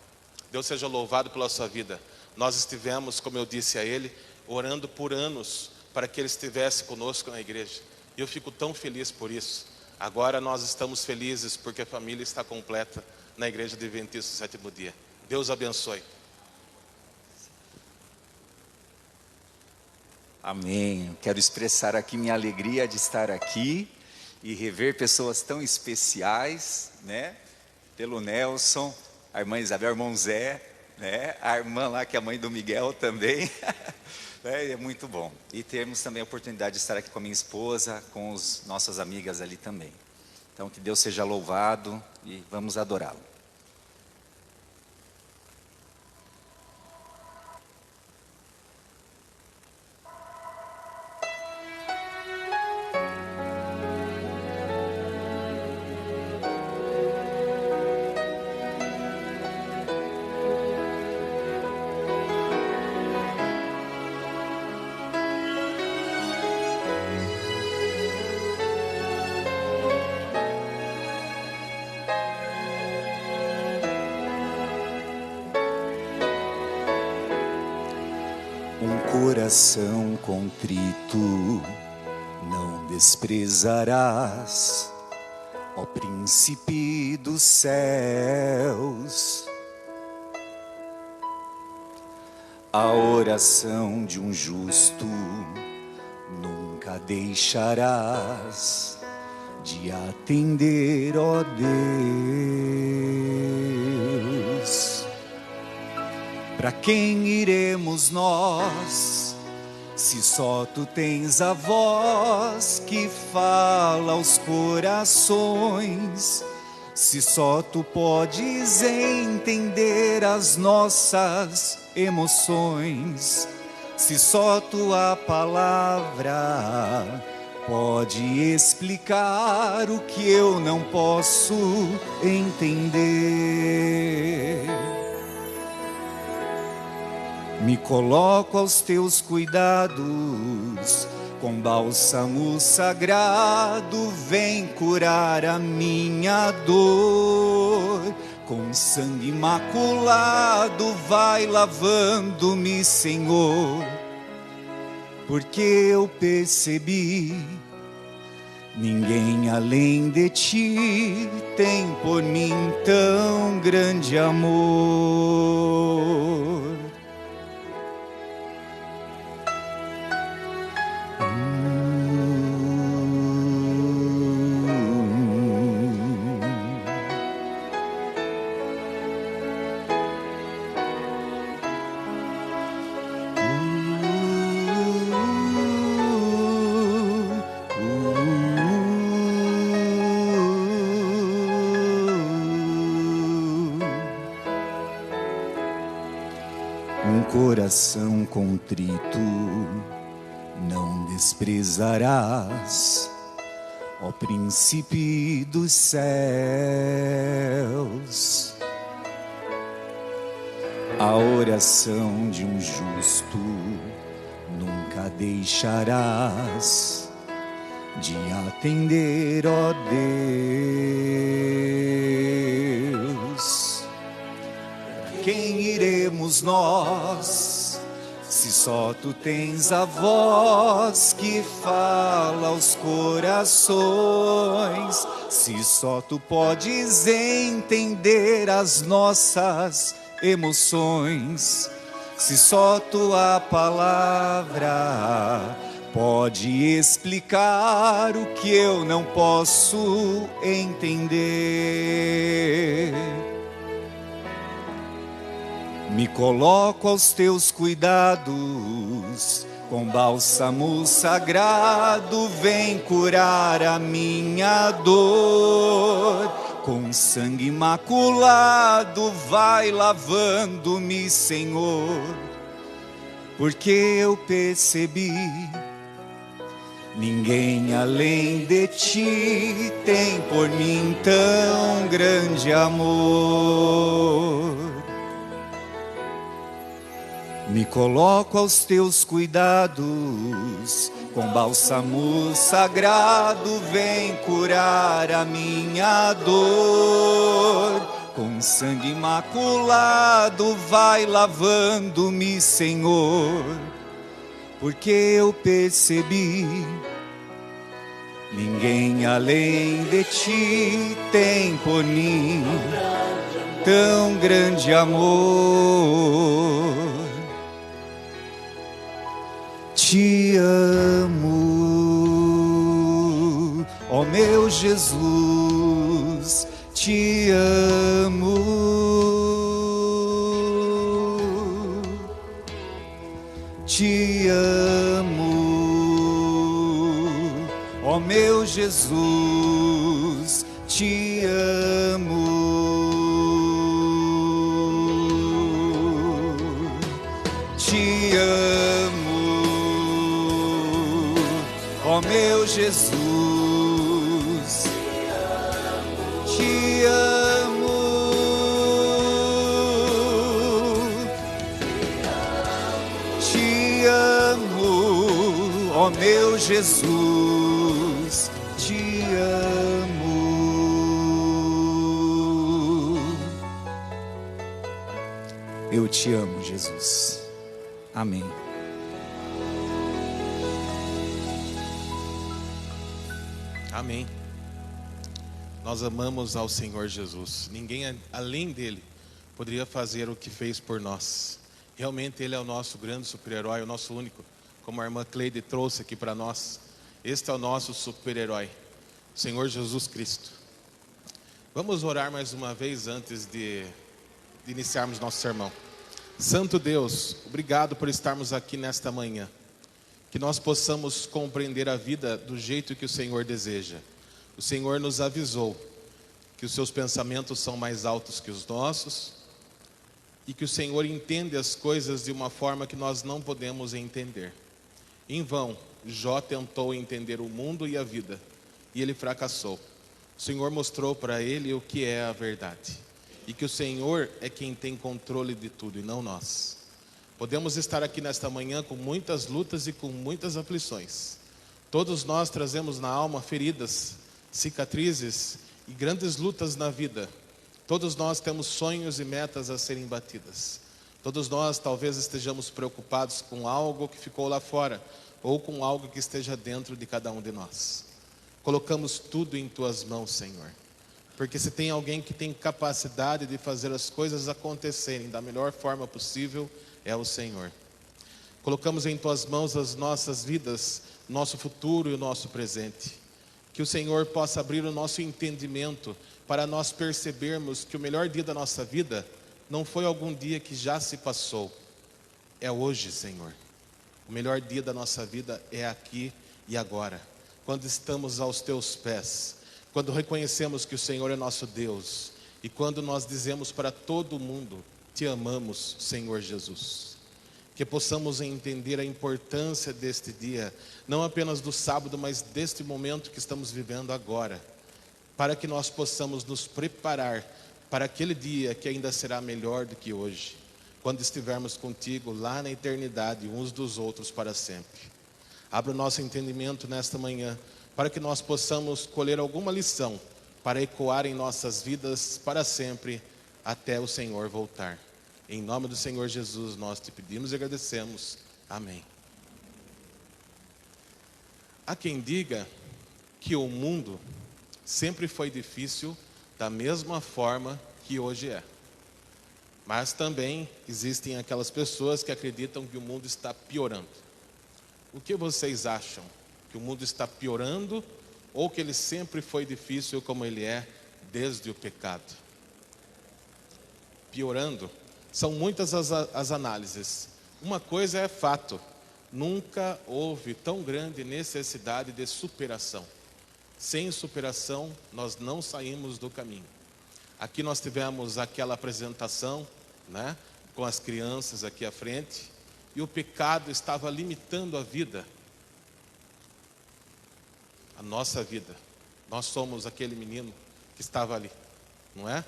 Deus seja louvado pela sua vida. Nós estivemos, como eu disse a ele, orando por anos para que ele estivesse conosco na igreja. E eu fico tão feliz por isso. Agora nós estamos felizes porque a família está completa na igreja Adventista do Sétimo Dia. Deus abençoe. Amém. Quero expressar aqui minha alegria de estar aqui e rever pessoas tão especiais, né? Pelo Nelson, a irmã Isabel, o irmão Zé, né? A irmã lá que é a mãe do Miguel também. É muito bom. E temos também a oportunidade de estar aqui com a minha esposa, com as nossas amigas ali também. Então que Deus seja louvado e vamos adorá-lo. Coração contrito não desprezarás, ó príncipe dos céus. A oração de um justo nunca deixarás de atender, ó Deus. Para quem iremos nós, se só tu tens a voz que fala aos corações? Se só tu podes entender as nossas emoções? Se só tua palavra pode explicar o que eu não posso entender? Me coloco aos teus cuidados, com bálsamo sagrado, vem curar a minha dor. Com sangue imaculado, vai lavando-me, Senhor. Porque eu percebi, ninguém além de ti tem por mim tão grande amor. Coração contrito não desprezarás, ó príncipe dos céus. A oração de um justo nunca deixarás de atender, ó Deus. Quem iremos nós, se só tu tens a voz que fala aos corações? Se só tu podes entender as nossas emoções? Se só tua palavra pode explicar o que eu não posso entender? Me coloco aos teus cuidados, com bálsamo sagrado, vem curar a minha dor. Com sangue imaculado, vai lavando-me, Senhor. Porque eu percebi, ninguém além de ti tem por mim tão grande amor. Me coloco aos teus cuidados, com bálsamo sagrado, vem curar a minha dor. Com sangue imaculado vai lavando-me, Senhor, porque eu percebi, ninguém além de ti tem por mim tão grande amor. Te amo, ó meu Jesus, te amo, te amo, ó meu Jesus, te amo, te amo, ó meu Jesus, te amo, te amo, ó meu Jesus, te amo. Eu te amo, Jesus. Amém. Amém. Nós amamos ao Senhor Jesus. Ninguém além dele poderia fazer o que fez por nós. Realmente ele é o nosso grande super-herói, o nosso único. Como a irmã Cleide trouxe aqui para nós. Este é o nosso super-herói, o Senhor Jesus Cristo. Vamos orar mais uma vez antes de iniciarmos nosso sermão. Santo Deus, obrigado por estarmos aqui nesta manhã. Que nós possamos compreender a vida do jeito que o Senhor deseja. O Senhor nos avisou que os seus pensamentos são mais altos que os nossos e que o Senhor entende as coisas de uma forma que nós não podemos entender. Em vão, Jó tentou entender o mundo e a vida e ele fracassou. O Senhor mostrou para ele o que é a verdade e que o Senhor é quem tem controle de tudo e não nós. Podemos estar aqui nesta manhã com muitas lutas e com muitas aflições. Todos nós trazemos na alma feridas, cicatrizes e grandes lutas na vida. Todos nós temos sonhos e metas a serem batidas. Todos nós talvez estejamos preocupados com algo que ficou lá fora ou com algo que esteja dentro de cada um de nós. Colocamos tudo em tuas mãos, Senhor. Porque se tem alguém que tem capacidade de fazer as coisas acontecerem da melhor forma possível, é o Senhor. Colocamos em tuas mãos as nossas vidas, nosso futuro e o nosso presente. Que o Senhor possa abrir o nosso entendimento para nós percebermos que o melhor dia da nossa vida não foi algum dia que já se passou. É hoje, Senhor. O melhor dia da nossa vida é aqui e agora. Quando estamos aos teus pés. Quando reconhecemos que o Senhor é nosso Deus. E quando nós dizemos para todo mundo, te amamos, Senhor Jesus. Que possamos entender a importância deste dia, não apenas do sábado, mas deste momento que estamos vivendo agora, para que nós possamos nos preparar para aquele dia que ainda será melhor do que hoje, quando estivermos contigo lá na eternidade, uns dos outros para sempre. Abra o nosso entendimento nesta manhã, para que nós possamos colher alguma lição, para ecoar em nossas vidas para sempre, até o Senhor voltar. Em nome do Senhor Jesus, nós te pedimos e agradecemos. Amém. Há quem diga que o mundo sempre foi difícil da mesma forma que hoje é. Mas também existem aquelas pessoas que acreditam que o mundo está piorando. O que vocês acham? Que o mundo está piorando ou que ele sempre foi difícil como ele é desde o pecado? Piorando. São muitas as análises. Uma coisa é fato. Nunca houve tão grande necessidade de superação. Sem superação, nós não saímos do caminho. Aqui nós tivemos aquela apresentação, né, com as crianças aqui à frente, e o pecado estava limitando a vida. A nossa vida. Nós somos aquele menino que estava ali, não é?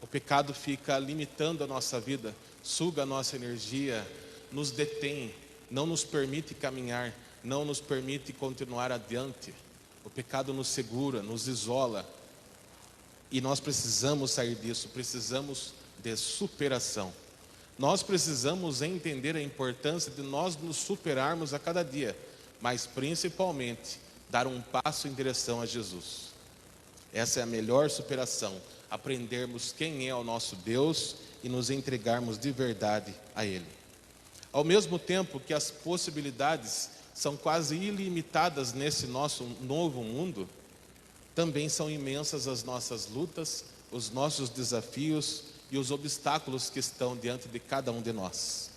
O pecado fica limitando a nossa vida, suga a nossa energia, nos detém, não nos permite caminhar, não nos permite continuar adiante. O pecado nos segura, nos isola. E nós precisamos sair disso, precisamos de superação. Nós precisamos entender a importância de nós nos superarmos a cada dia, mas principalmente dar um passo em direção a Jesus. Essa é a melhor superação, aprendermos quem é o nosso Deus e nos entregarmos de verdade a Ele. Ao mesmo tempo que as possibilidades são quase ilimitadas nesse nosso novo mundo, também são imensas as nossas lutas, os nossos desafios e os obstáculos que estão diante de cada um de nós.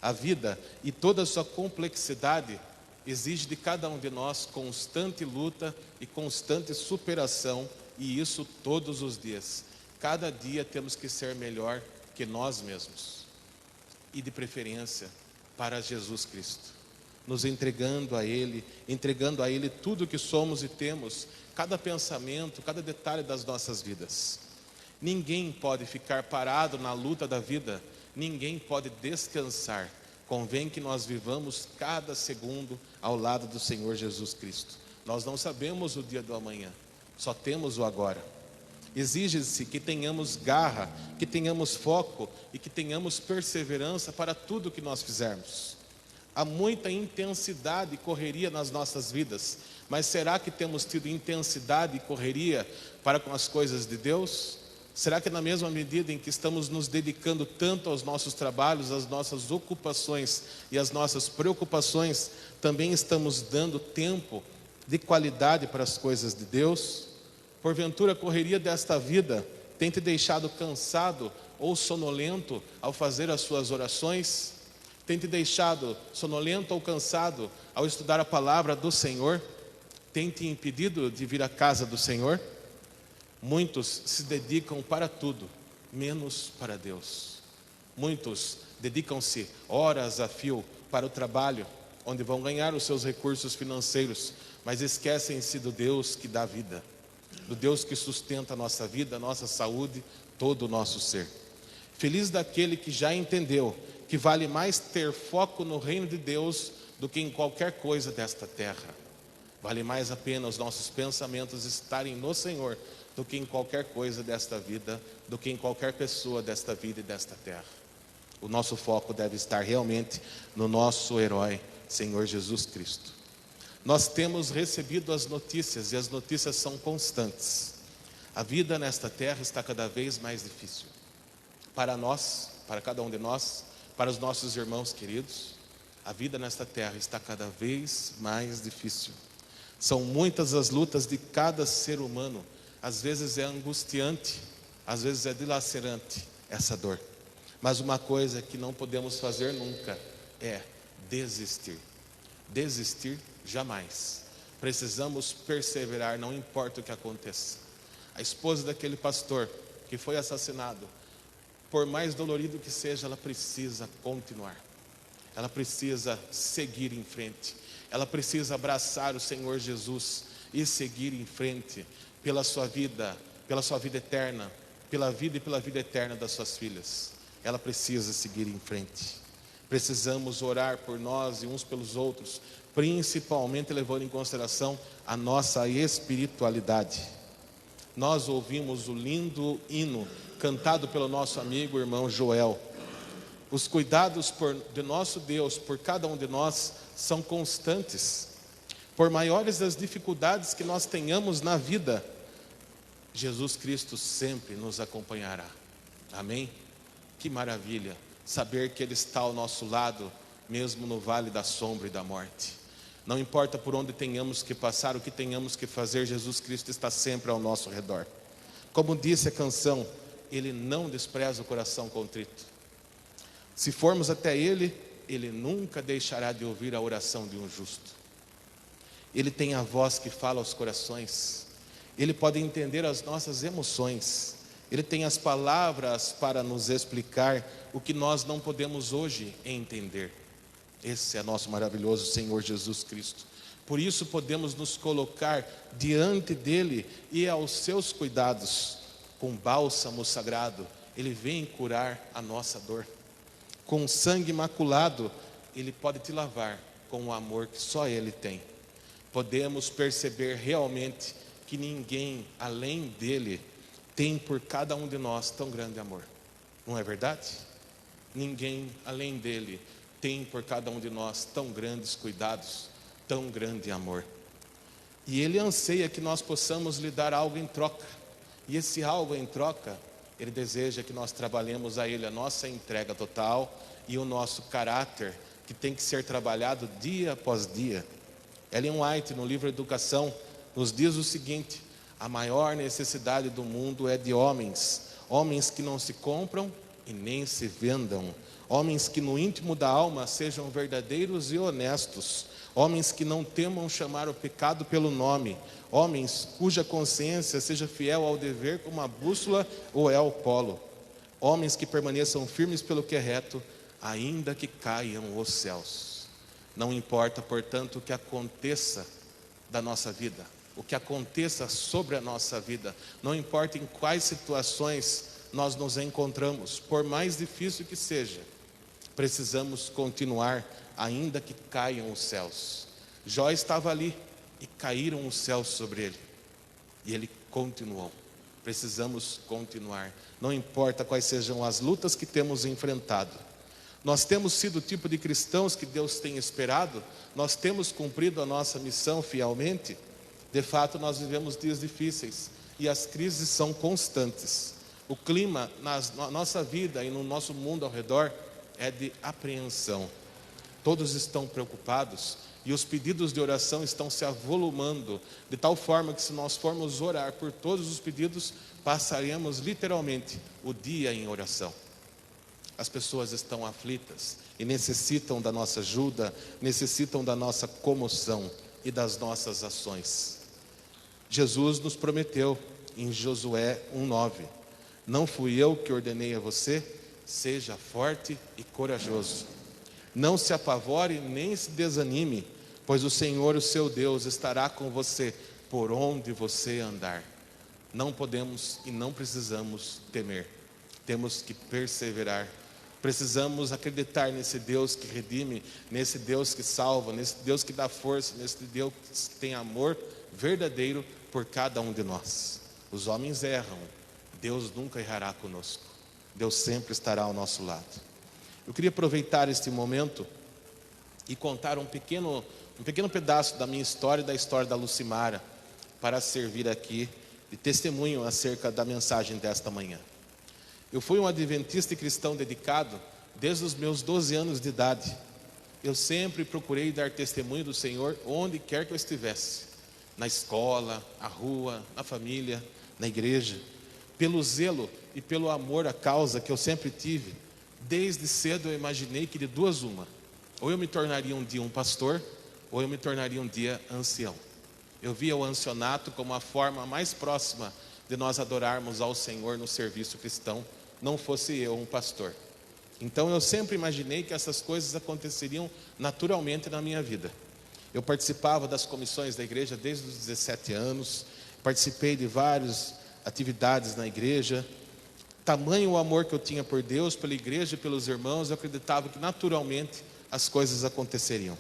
A vida e toda a sua complexidade exige de cada um de nós constante luta e constante superação, e isso todos os dias. Cada dia temos que ser melhor que nós mesmos, e de preferência para Jesus Cristo, nos entregando a Ele tudo o que somos e temos, cada pensamento, cada detalhe das nossas vidas. Ninguém pode ficar parado na luta da vida, ninguém pode descansar. Convém que nós vivamos cada segundo ao lado do Senhor Jesus Cristo. Nós não sabemos o dia do amanhã, só temos o agora. Exige-se que tenhamos garra, que tenhamos foco e que tenhamos perseverança para tudo que nós fizermos. Há muita intensidade e correria nas nossas vidas, mas será que temos tido intensidade e correria para com as coisas de Deus? Será que na mesma medida em que estamos nos dedicando tanto aos nossos trabalhos, às nossas ocupações e às nossas preocupações, também estamos dando tempo de qualidade para as coisas de Deus? Porventura a correria desta vida tem te deixado cansado ou sonolento ao fazer as suas orações? Tem te deixado sonolento ou cansado ao estudar a palavra do Senhor? Tem te impedido de vir à casa do Senhor? Muitos se dedicam para tudo, menos para Deus. Muitos dedicam-se horas a fio para o trabalho, onde vão ganhar os seus recursos financeiros, mas esquecem-se do Deus que dá vida, do Deus que sustenta a nossa vida, a nossa saúde, todo o nosso ser. Feliz daquele que já entendeu que vale mais ter foco no reino de Deus do que em qualquer coisa desta terra. Vale mais a pena os nossos pensamentos estarem no Senhor do que em qualquer coisa desta vida, do que em qualquer pessoa desta vida e desta terra. O nosso foco deve estar realmente no nosso herói, Senhor Jesus Cristo. Nós temos recebido as notícias, e as notícias são constantes. A vida nesta terra está cada vez mais difícil. Para nós, para cada um de nós, para os nossos irmãos queridos, a vida nesta terra está cada vez mais difícil. São muitas as lutas de cada ser humano. Às vezes é angustiante, às vezes é dilacerante essa dor. Mas uma coisa que não podemos fazer nunca é desistir. Desistir jamais. Precisamos perseverar, não importa o que aconteça. A esposa daquele pastor que foi assassinado, por mais dolorido que seja, ela precisa continuar. Ela precisa seguir em frente. Ela precisa abraçar o Senhor Jesus e seguir em frente pela sua vida eterna, pela vida e pela vida eterna das suas filhas. Ela precisa seguir em frente. Precisamos orar por nós e uns pelos outros, principalmente levando em consideração a nossa espiritualidade. Nós ouvimos o lindo hino cantado pelo nosso amigo irmão Joel. Os cuidados de nosso Deus por cada um de nós são constantes. Por maiores as dificuldades que nós tenhamos na vida, Jesus Cristo sempre nos acompanhará. Amém? Que maravilha saber que Ele está ao nosso lado, mesmo no vale da sombra e da morte. Não importa por onde tenhamos que passar, o que tenhamos que fazer, Jesus Cristo está sempre ao nosso redor. Como disse a canção, Ele não despreza o coração contrito. Se formos até Ele, Ele nunca deixará de ouvir a oração de um justo. Ele tem a voz que fala aos corações. Ele pode entender as nossas emoções. Ele tem as palavras para nos explicar o que nós não podemos hoje entender. Esse é nosso maravilhoso Senhor Jesus Cristo. Por isso podemos nos colocar diante dEle e aos seus cuidados. Com bálsamo sagrado, Ele vem curar a nossa dor. Com sangue imaculado, Ele pode te lavar com o amor que só Ele tem. Podemos perceber realmente que ninguém além dEle tem por cada um de nós tão grande amor. Não é verdade? Ninguém além dele tem por cada um de nós tão grandes cuidados, tão grande amor. E ele anseia que nós possamos lhe dar algo em troca. E esse algo em troca, ele deseja que nós trabalhemos a ele a nossa entrega total e o nosso caráter, que tem que ser trabalhado dia após dia. Ellen White, no livro Educação, nos diz o seguinte: a maior necessidade do mundo é de homens, homens que não se compram e nem se vendam, homens que no íntimo da alma sejam verdadeiros e honestos, homens que não temam chamar o pecado pelo nome, homens cuja consciência seja fiel ao dever como a bússola ou é ao polo, homens que permaneçam firmes pelo que é reto, ainda que caiam os céus. Não importa, portanto, o que aconteça da nossa vida, o que aconteça sobre a nossa vida, não importa em quais situações nós nos encontramos, por mais difícil que seja, precisamos continuar, ainda que caiam os céus. Jó estava ali e caíram os céus sobre ele, e ele continuou. Precisamos continuar, não importa quais sejam as lutas que temos enfrentado. Nós temos sido o tipo de cristãos que Deus tem esperado, nós temos cumprido a nossa missão fielmente. De fato, nós vivemos dias difíceis e as crises são constantes. O clima na nossa vida e no nosso mundo ao redor é de apreensão. Todos estão preocupados e os pedidos de oração estão se avolumando, de tal forma que, se nós formos orar por todos os pedidos, passaremos literalmente o dia em oração. As pessoas estão aflitas e necessitam da nossa ajuda, necessitam da nossa comoção e das nossas ações. Jesus nos prometeu em Josué 1:9: não fui eu que ordenei a você? Seja forte e corajoso. Não se apavore nem se desanime, pois o Senhor, o seu Deus, estará com você por onde você andar. Não podemos e não precisamos temer. Temos que perseverar. Precisamos acreditar nesse Deus que redime, nesse Deus que salva, nesse Deus que dá força, nesse Deus que tem amor verdadeiro por cada um de nós. Os homens erram, Deus nunca errará conosco. Deus sempre estará ao nosso lado. Eu queria aproveitar este momento e contar um pequeno pedaço da minha história e da história da Lucimara, para servir aqui de testemunho acerca da mensagem desta manhã. Eu fui um adventista e cristão dedicado desde os meus 12 anos de idade. Eu sempre procurei dar testemunho do Senhor onde quer que eu estivesse, na escola, na rua, na família, na igreja. Pelo zelo e pelo amor à causa que eu sempre tive, desde cedo eu imaginei que de duas uma: ou eu me tornaria um dia um pastor, ou eu me tornaria um dia ancião. Eu via o ancianato como a forma mais próxima de nós adorarmos ao Senhor no serviço cristão, não fosse eu um pastor. Então eu sempre imaginei que essas coisas aconteceriam naturalmente na minha vida. Eu participava das comissões da igreja desde os 17 anos, participei de várias atividades na igreja. Tamanho o amor que eu tinha por Deus, pela igreja e pelos irmãos, eu acreditava que naturalmente as coisas aconteceriam.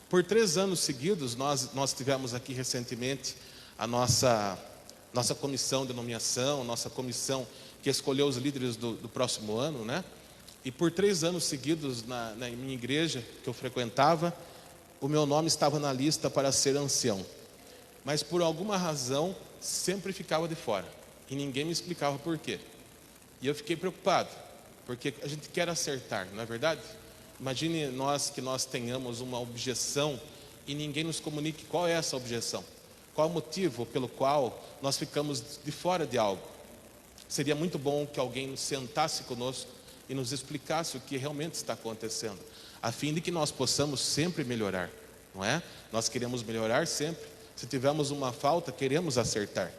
Por 3 anos seguidos, nós tivemos aqui recentemente a nossa comissão de nomeação, nossa comissão que escolheu os líderes do próximo ano, né? E por 3 anos seguidos na minha igreja que eu frequentava, o meu nome estava na lista para ser ancião. Mas por alguma razão sempre ficava de fora e ninguém me explicava por quê. E eu fiquei preocupado, porque a gente quer acertar, não é verdade? Imagine que nós tenhamos uma objeção e ninguém nos comunique qual é essa objeção, qual é o motivo pelo qual nós ficamos de fora de algo. Seria muito bom que alguém sentasse conosco e nos explicasse o que realmente está acontecendo, a fim de que nós possamos sempre melhorar, não é? Nós queremos melhorar sempre. Se tivermos uma falta, queremos acertar.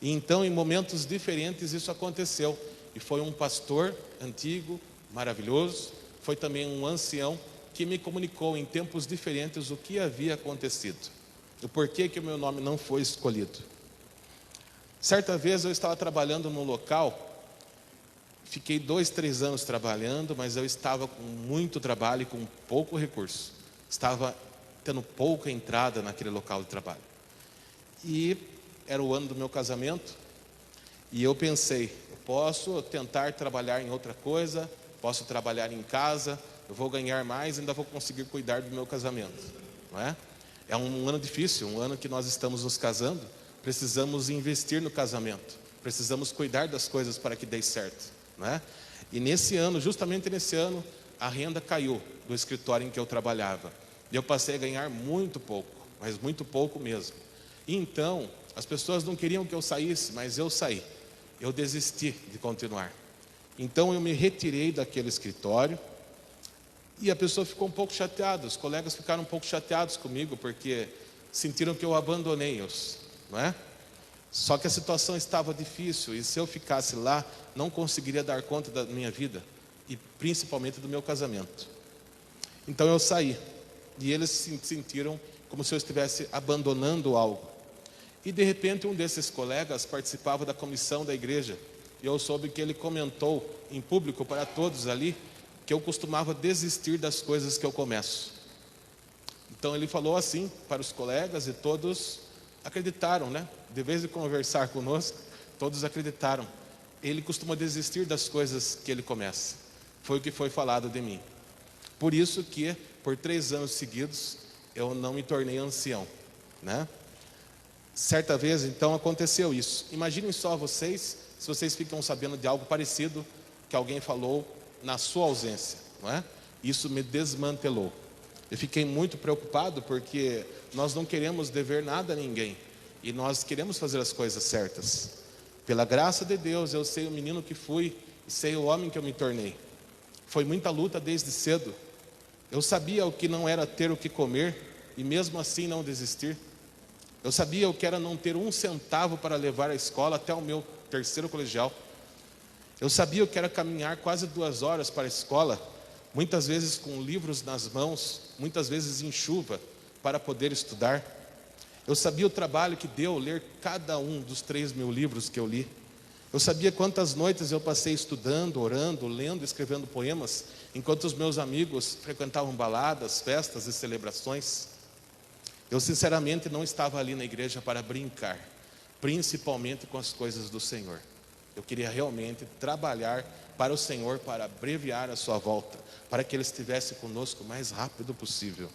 E então, em momentos diferentes, isso aconteceu. E foi um pastor antigo, maravilhoso, foi também um ancião que me comunicou em tempos diferentes o que havia acontecido, o porquê que o meu nome não foi escolhido. Certa vez eu estava trabalhando num local, fiquei 2, 3 anos trabalhando, mas eu estava com muito trabalho e com pouco recurso. Estava tendo pouca entrada naquele local de trabalho. E era o ano do meu casamento, E eu pensei, eu posso tentar trabalhar em outra coisa, posso trabalhar em casa, eu vou ganhar mais e ainda vou conseguir cuidar do meu casamento, não é? É um ano difícil, um ano que nós estamos nos casando, precisamos investir no casamento, precisamos cuidar das coisas para que dê certo, não é? E nesse ano, justamente nesse ano, a renda caiu do escritório em que eu trabalhava. E eu passei a ganhar muito pouco, mas muito pouco mesmo. E então, as pessoas não queriam que eu saísse, mas eu saí. Eu desisti de continuar. Então eu me retirei daquele escritório e a pessoa ficou um pouco chateada, os colegas ficaram um pouco chateados comigo, porque sentiram que eu abandonei-os, não é? Só que a situação estava difícil e se eu ficasse lá, não conseguiria dar conta da minha vida e principalmente do meu casamento. Então eu saí e eles se sentiram como se eu estivesse abandonando algo. E de repente um desses colegas participava da comissão da igreja e eu soube que ele comentou em público para todos ali que eu costumava desistir das coisas que eu começo. Então ele falou assim para os colegas e todos acreditaram, né? De vez de conversar conosco, todos acreditaram. Ele costuma desistir das coisas que ele começa. Foi o que foi falado de mim. Por isso que, por 3 anos seguidos, eu não me tornei ancião, né? Certa vez, então, aconteceu isso. Imaginem só vocês, se vocês ficam sabendo de algo parecido que alguém falou na sua ausência, não é? Isso me desmantelou. Eu fiquei muito preocupado porque nós não queremos dever nada a ninguém e nós queremos fazer as coisas certas. Pela graça de Deus, eu sei o menino que fui e sei o homem que eu me tornei. Foi muita luta desde cedo. Eu sabia o que não era ter o que comer e mesmo assim não desistir. Eu sabia o que era não ter 1 centavo para levar à escola até o meu 3º colegial. Eu sabia o que era caminhar quase 2 horas para a escola, muitas vezes com livros nas mãos, muitas vezes em chuva, para poder estudar. Eu sabia o trabalho que deu ler cada um dos 3.000 livros que eu li. Eu sabia quantas noites eu passei estudando, orando, lendo, escrevendo poemas, enquanto os meus amigos frequentavam baladas, festas e celebrações. Eu sinceramente não estava ali na igreja para brincar, principalmente com as coisas do Senhor. Eu queria realmente trabalhar para o Senhor, para abreviar a sua volta, para que Ele estivesse conosco o mais rápido possível.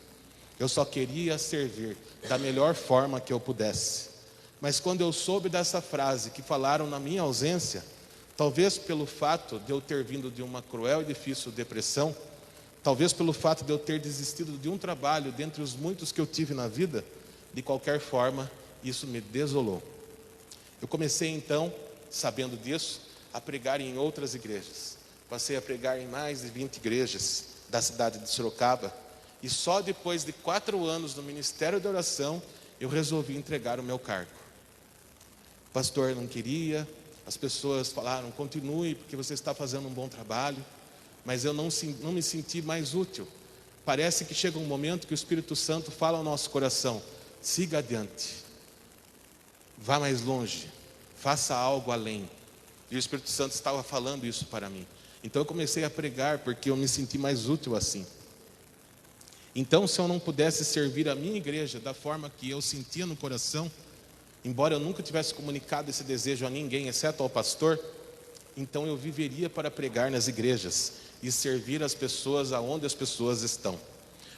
Eu só queria servir da melhor forma que eu pudesse. Mas quando eu soube dessa frase que falaram na minha ausência, talvez pelo fato de eu ter vindo de uma cruel e difícil depressão, talvez pelo fato de eu ter desistido de um trabalho dentre os muitos que eu tive na vida, de qualquer forma, isso me desolou. Eu comecei então, sabendo disso, a pregar em outras igrejas. Passei a pregar em mais de 20 igrejas da cidade de Sorocaba. E só depois de 4 anos no Ministério de Oração, eu resolvi entregar o meu cargo. O pastor não queria, as pessoas falaram, continue, porque você está fazendo um bom trabalho. Mas eu não me senti mais útil. Parece que chega um momento que o Espírito Santo fala ao nosso coração, siga adiante, vá mais longe, faça algo além. E o Espírito Santo estava falando isso para mim. Então eu comecei a pregar, porque eu me senti mais útil assim. Então, se eu não pudesse servir a minha igreja da forma que eu sentia no coração, embora eu nunca tivesse comunicado esse desejo a ninguém, exceto ao pastor, então eu viveria para pregar nas igrejas e servir as pessoas aonde as pessoas estão.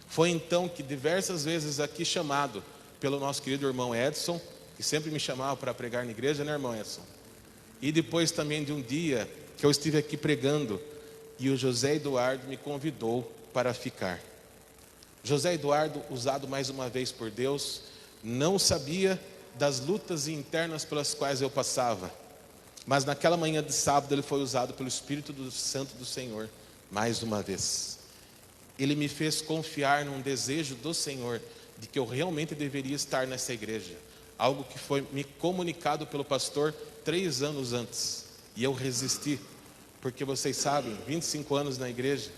Foi então que diversas vezes aqui chamado pelo nosso querido irmão Edson, que sempre me chamava para pregar na igreja, né, irmão Edson? E depois também de um dia que eu estive aqui pregando e o José Eduardo me convidou para ficar. José Eduardo, usado mais uma vez por Deus, não sabia das lutas internas pelas quais eu passava, mas naquela manhã de sábado ele foi usado pelo Espírito Santo do Senhor mais uma vez. Ele me fez confiar num desejo do Senhor de que eu realmente deveria estar nessa igreja, algo que foi me comunicado pelo pastor 3 anos antes, e eu resisti, porque vocês sabem, 25 anos na igreja,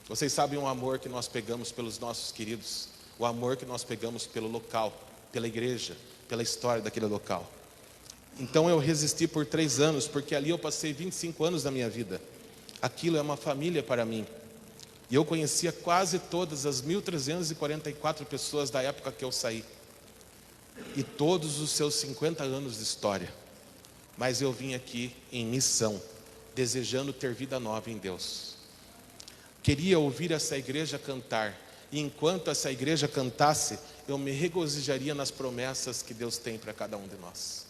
vocês sabem o amor que nós pegamos pelos nossos queridos, o amor que nós pegamos pelo local, pela igreja, pela história daquele local. Então eu resisti por 3 anos, porque ali eu passei 25 anos da minha vida. Aquilo é uma família para mim. E eu conhecia quase todas as 1.344 pessoas da época que eu saí. E todos os seus 50 anos de história. mas eu vim aqui em missão, desejando ter vida nova em Deus. Queria ouvir essa igreja cantar, e enquanto essa igreja cantasse, eu me regozijaria nas promessas que Deus tem para cada um de nós.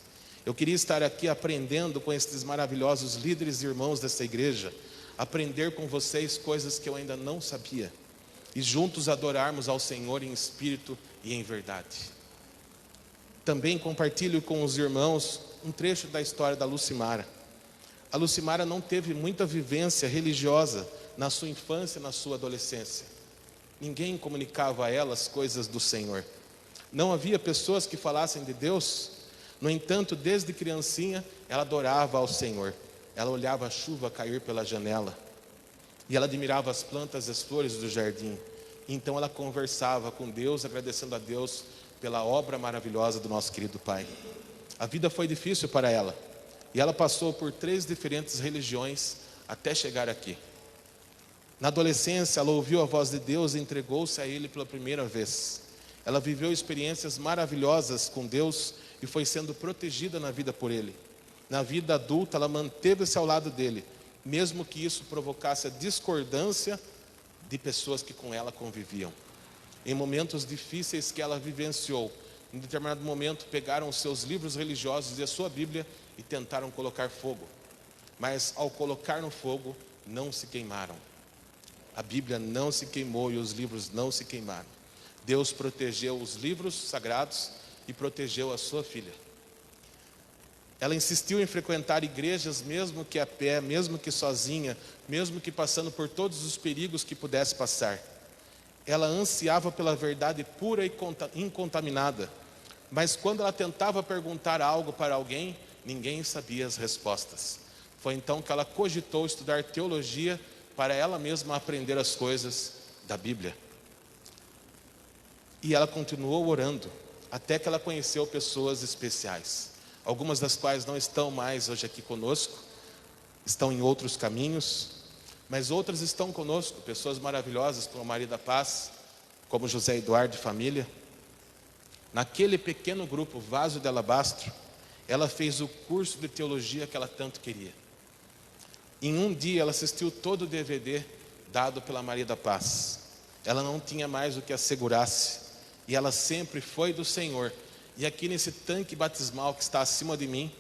Eu queria estar aqui aprendendo com esses maravilhosos líderes e irmãos dessa igreja, aprender com vocês coisas que eu ainda não sabia, e juntos adorarmos ao Senhor em espírito e em verdade. Também compartilho com os irmãos um trecho da história da Lucimara. A Lucimara não teve muita vivência religiosa na sua infância e na sua adolescência. Ninguém comunicava a ela as coisas do Senhor. Não havia pessoas que falassem de Deus. No entanto, desde criancinha, ela adorava ao Senhor. Ela olhava a chuva cair pela janela. E ela admirava as plantas e as flores do jardim. Então ela conversava com Deus, agradecendo a Deus pela obra maravilhosa do nosso querido Pai. A vida foi difícil para ela. E ela passou por 3 diferentes religiões até chegar aqui. Na adolescência, ela ouviu a voz de Deus e entregou-se a Ele pela primeira vez. Ela viveu experiências maravilhosas com Deus e foi sendo protegida na vida por Ele. Na vida adulta, ela manteve-se ao lado dele, mesmo que isso provocasse a discordância de pessoas que com ela conviviam. Em momentos difíceis que ela vivenciou, em determinado momento pegaram os seus livros religiosos e a sua Bíblia e tentaram colocar fogo. Mas ao colocar no fogo, não se queimaram. A Bíblia não se queimou e os livros não se queimaram. Deus protegeu os livros sagrados e protegeu a sua filha. Ela insistiu em frequentar igrejas, mesmo que a pé, mesmo que sozinha, mesmo que passando por todos os perigos que pudesse passar. Ela ansiava pela verdade pura e incontaminada. Mas quando ela tentava perguntar algo para alguém, ninguém sabia as respostas. Foi então que ela cogitou estudar teologia para ela mesma aprender as coisas da Bíblia. E ela continuou orando, até que ela conheceu pessoas especiais. Algumas das quais não estão mais hoje aqui conosco, estão em outros caminhos, mas outras estão conosco, pessoas maravilhosas como Maria da Paz, como José Eduardo e família. Naquele pequeno grupo, Vaso de Alabastro, ela fez o curso de teologia que ela tanto queria. Em um dia ela assistiu todo o DVD dado pela Maria da Paz. Ela não tinha mais o que assegurasse, e ela sempre foi do Senhor. E aqui nesse tanque batismal que está acima de mim,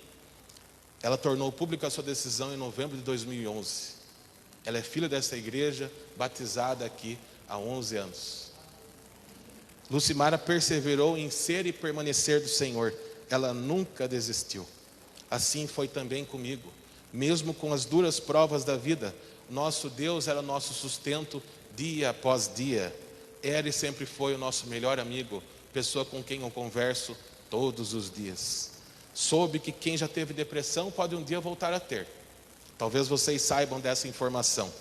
ela tornou pública a sua decisão em novembro de 2011. Ela é filha dessa igreja, batizada aqui há 11 anos. Lucimara perseverou em ser e permanecer do Senhor. Ela nunca desistiu. Assim foi também comigo. Mesmo com as duras provas da vida, nosso Deus era nosso sustento dia após dia. Era e sempre foi o nosso melhor amigo, pessoa com quem eu converso todos os dias. Soube que quem já teve depressão pode um dia voltar a ter. Talvez vocês saibam dessa informação.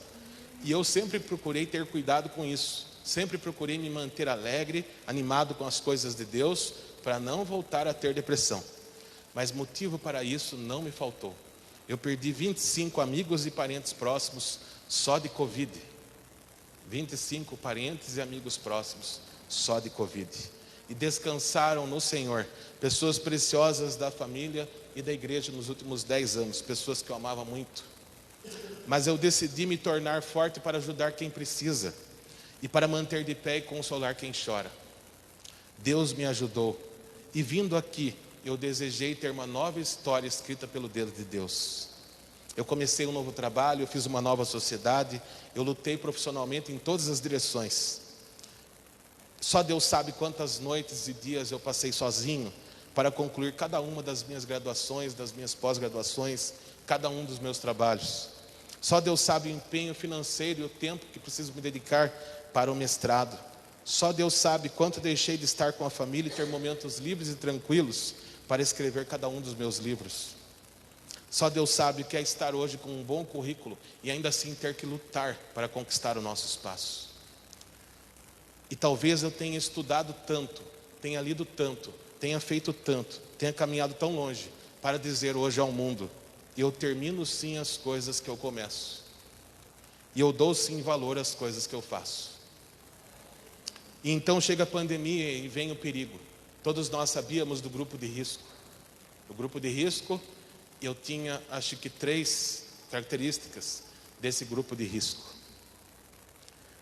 E eu sempre procurei ter cuidado com isso. Sempre procurei me manter alegre, animado com as coisas de Deus, para não voltar a ter depressão. Mas motivo para isso não me faltou. Eu perdi 25 amigos e parentes próximos só de Covid. 25 parentes e amigos próximos só de Covid. E descansaram no Senhor pessoas preciosas da família e da igreja nos últimos 10 anos, pessoas que eu amava muito. Mas eu decidi me tornar forte para ajudar quem precisa e para manter de pé e consolar quem chora. Deus me ajudou, e vindo aqui eu desejei ter uma nova história escrita pelo dedo de Deus. Eu comecei um novo trabalho, eu fiz uma nova sociedade, eu lutei profissionalmente em todas as direções. Só Deus sabe quantas noites e dias eu passei sozinho para concluir cada uma das minhas graduações, das minhas pós-graduações, cada um dos meus trabalhos. Só Deus sabe o empenho financeiro e o tempo que preciso me dedicar para o mestrado. Só Deus sabe quanto deixei de estar com a família e ter momentos livres e tranquilos para escrever cada um dos meus livros. Só Deus sabe o que é estar hoje com um bom currículo e ainda assim ter que lutar para conquistar o nosso espaço. E talvez eu tenha estudado tanto, tenha lido tanto, tenha feito tanto, tenha caminhado tão longe para dizer hoje ao mundo: eu termino sim as coisas que eu começo. E eu dou sim valor às coisas que eu faço. E então chega a pandemia e vem o perigo. Todos nós sabíamos do grupo de risco. O grupo de risco eu tinha, acho que 3 características desse grupo de risco: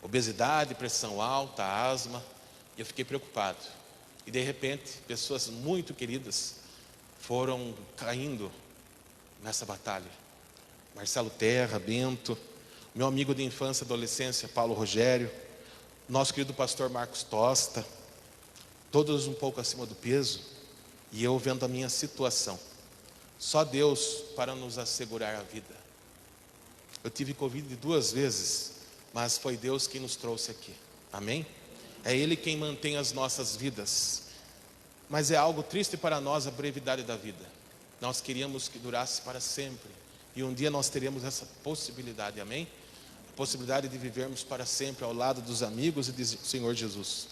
obesidade, pressão alta, asma. E eu fiquei preocupado. E de repente, pessoas muito queridas foram caindo nessa batalha. Marcelo Terra, Bento, meu amigo de infância e adolescência, Paulo Rogério, nosso querido pastor Marcos Tosta, todos um pouco acima do peso, e eu vendo a minha situação. Só Deus para nos assegurar a vida. Eu tive Covid 2 vezes, mas foi Deus quem nos trouxe aqui. Amém? É Ele quem mantém as nossas vidas. Mas é algo triste para nós a brevidade da vida. Nós queríamos que durasse para sempre. E um dia nós teremos essa possibilidade, amém? A possibilidade de vivermos para sempre ao lado dos amigos e do Senhor Jesus.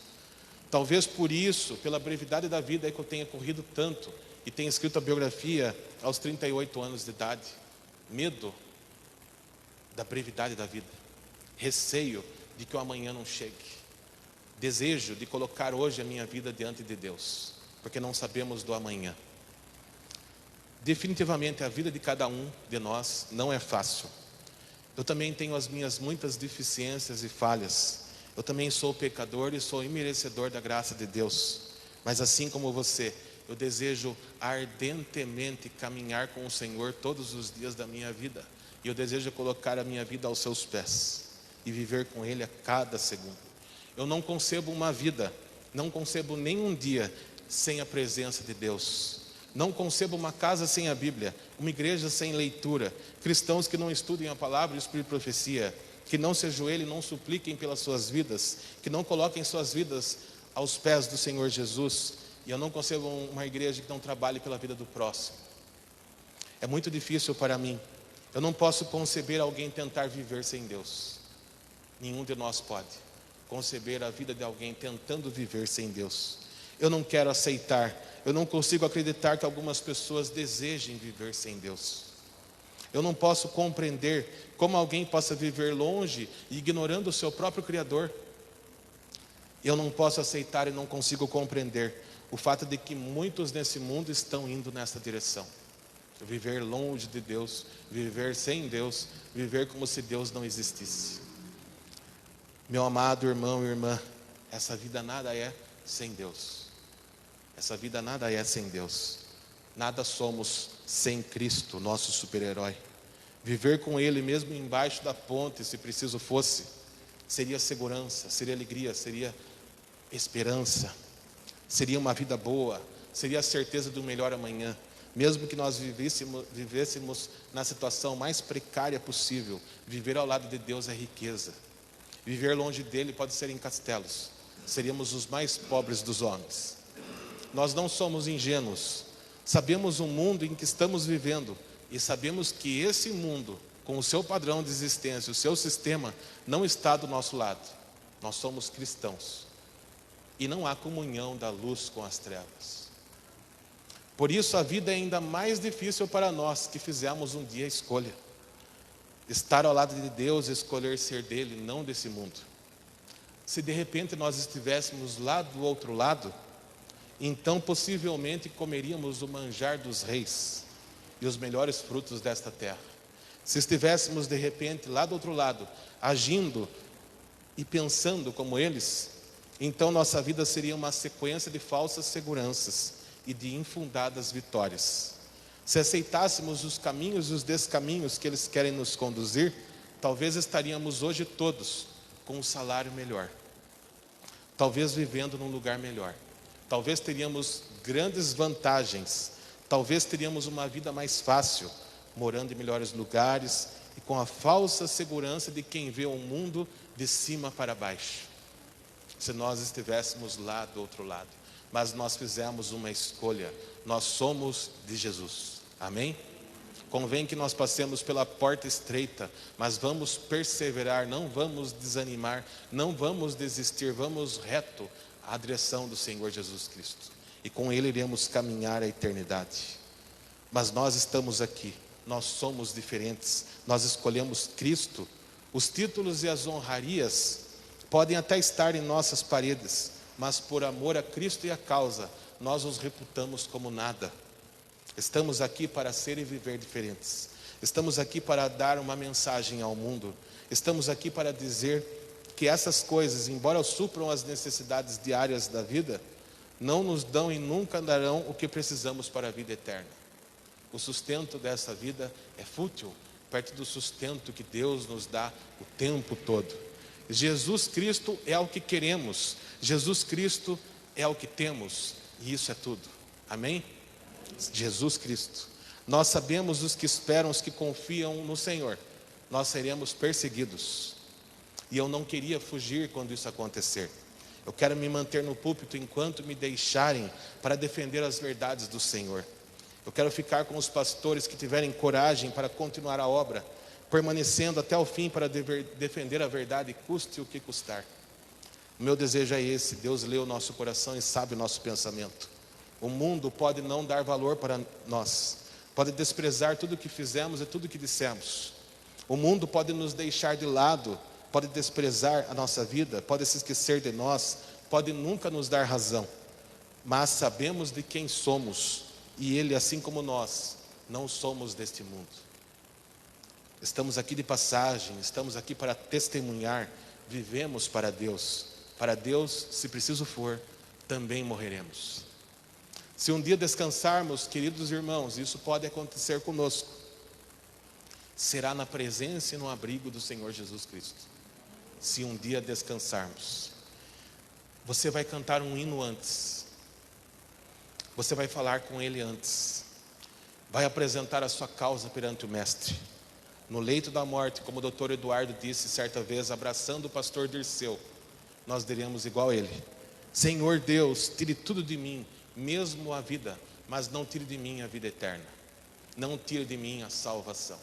Talvez por isso, pela brevidade da vida, é que eu tenha corrido tanto e tenha escrito a biografia aos 38 anos de idade. Medo da brevidade da vida. Receio de que o amanhã não chegue. Desejo de colocar hoje a minha vida diante de Deus, porque não sabemos do amanhã. Definitivamente a vida de cada um de nós não é fácil. Eu também tenho as minhas muitas deficiências e falhas. Eu também sou pecador e sou imerecedor da graça de Deus. Mas assim como você, eu desejo ardentemente caminhar com o Senhor todos os dias da minha vida. E eu desejo colocar a minha vida aos seus pés e viver com Ele a cada segundo. Eu não concebo uma vida, não concebo nenhum dia sem a presença de Deus. Não concebo uma casa sem a Bíblia, uma igreja sem leitura, cristãos que não estudem a palavra e o Espírito de profecia, que não se ajoelhem e não supliquem pelas suas vidas, que não coloquem suas vidas aos pés do Senhor Jesus. E eu não concebo uma igreja que não trabalhe pela vida do próximo. É muito difícil para mim. Eu não posso conceber alguém tentar viver sem Deus. Nenhum de nós pode conceber a vida de alguém tentando viver sem Deus. Eu não quero aceitar, eu não consigo acreditar que algumas pessoas desejem viver sem Deus. Eu não posso compreender como alguém possa viver longe e ignorando o seu próprio Criador. Eu não posso aceitar e não consigo compreender o fato de que muitos nesse mundo estão indo nessa direção. Viver longe de Deus, viver sem Deus, viver como se Deus não existisse. Meu amado irmão e irmã, essa vida nada é sem Deus. Essa vida nada é sem Deus. Nada somos sem Cristo, nosso super-herói. Viver com Ele mesmo embaixo da ponte, se preciso fosse, seria segurança, seria alegria, seria esperança. Seria uma vida boa, seria a certeza do melhor amanhã. Mesmo que nós vivêssemos na situação mais precária possível, viver ao lado de Deus é riqueza. Viver longe dele pode ser em castelos. Seríamos os mais pobres dos homens. Nós não somos ingênuos. Sabemos o mundo em que estamos vivendo. E sabemos que esse mundo, com o seu padrão de existência, o seu sistema, não está do nosso lado. Nós somos cristãos. E não há comunhão da luz com as trevas. Por isso a vida é ainda mais difícil para nós que fizemos um dia a escolha. Estar ao lado de Deus, escolher ser dele, não desse mundo. Se de repente nós estivéssemos lá do outro lado, então possivelmente comeríamos o manjar dos reis e os melhores frutos desta terra. Se estivéssemos de repente lá do outro lado, agindo e pensando como eles, então nossa vida seria uma sequência de falsas seguranças e de infundadas vitórias. Se aceitássemos os caminhos e os descaminhos que eles querem nos conduzir, talvez estaríamos hoje todos com um salário melhor. Talvez vivendo num lugar melhor. Talvez teríamos grandes vantagens. Talvez teríamos uma vida mais fácil, morando em melhores lugares e com a falsa segurança de quem vê o mundo de cima para baixo. Se nós estivéssemos lá do outro lado. Mas nós fizemos uma escolha. Nós somos de Jesus. Amém? Convém que nós passemos pela porta estreita, mas vamos perseverar, não vamos desanimar, não vamos desistir, vamos reto à direção do Senhor Jesus Cristo. E com Ele iremos caminhar a eternidade. Mas nós estamos aqui, nós somos diferentes, nós escolhemos Cristo. Os títulos e as honrarias podem até estar em nossas paredes, mas por amor a Cristo e a causa, nós os reputamos como nada. Estamos aqui para ser e viver diferentes. Estamos aqui para dar uma mensagem ao mundo. Estamos aqui para dizer que essas coisas, embora supram as necessidades diárias da vida, não nos dão e nunca darão o que precisamos para a vida eterna. O sustento dessa vida é fútil, perto do sustento que Deus nos dá o tempo todo. Jesus Cristo é o que queremos, Jesus Cristo é o que temos, e isso é tudo. Amém? Jesus Cristo. Nós sabemos os que esperam, os que confiam no Senhor. Nós seremos perseguidos. E eu não queria fugir quando isso acontecer. Eu quero me manter no púlpito enquanto me deixarem para defender as verdades do Senhor. Eu quero ficar com os pastores que tiverem coragem para continuar a obra, permanecendo até o fim para defender a verdade, custe o que custar. O meu desejo é esse. Deus lê o nosso coração e sabe o nosso pensamento. O mundo pode não dar valor para nós, pode desprezar tudo o que fizemos e tudo o que dissemos. O mundo pode nos deixar de lado, pode desprezar a nossa vida, pode se esquecer de nós, pode nunca nos dar razão. Mas sabemos de quem somos, e Ele, assim como nós, não somos deste mundo. Estamos aqui de passagem, estamos aqui para testemunhar, vivemos para Deus. Para Deus, se preciso for, também morreremos. Se um dia descansarmos, queridos irmãos, isso pode acontecer conosco, será na presença e no abrigo do Senhor Jesus Cristo. Se um dia descansarmos, você vai cantar um hino antes, você vai falar com Ele antes, vai apresentar a sua causa perante o Mestre. No leito da morte, como o doutor Eduardo disse certa vez, abraçando o pastor Dirceu, nós diremos igual a ele: Senhor Deus, tire tudo de mim, mesmo a vida, mas não tire de mim a vida eterna. Não tire de mim a salvação.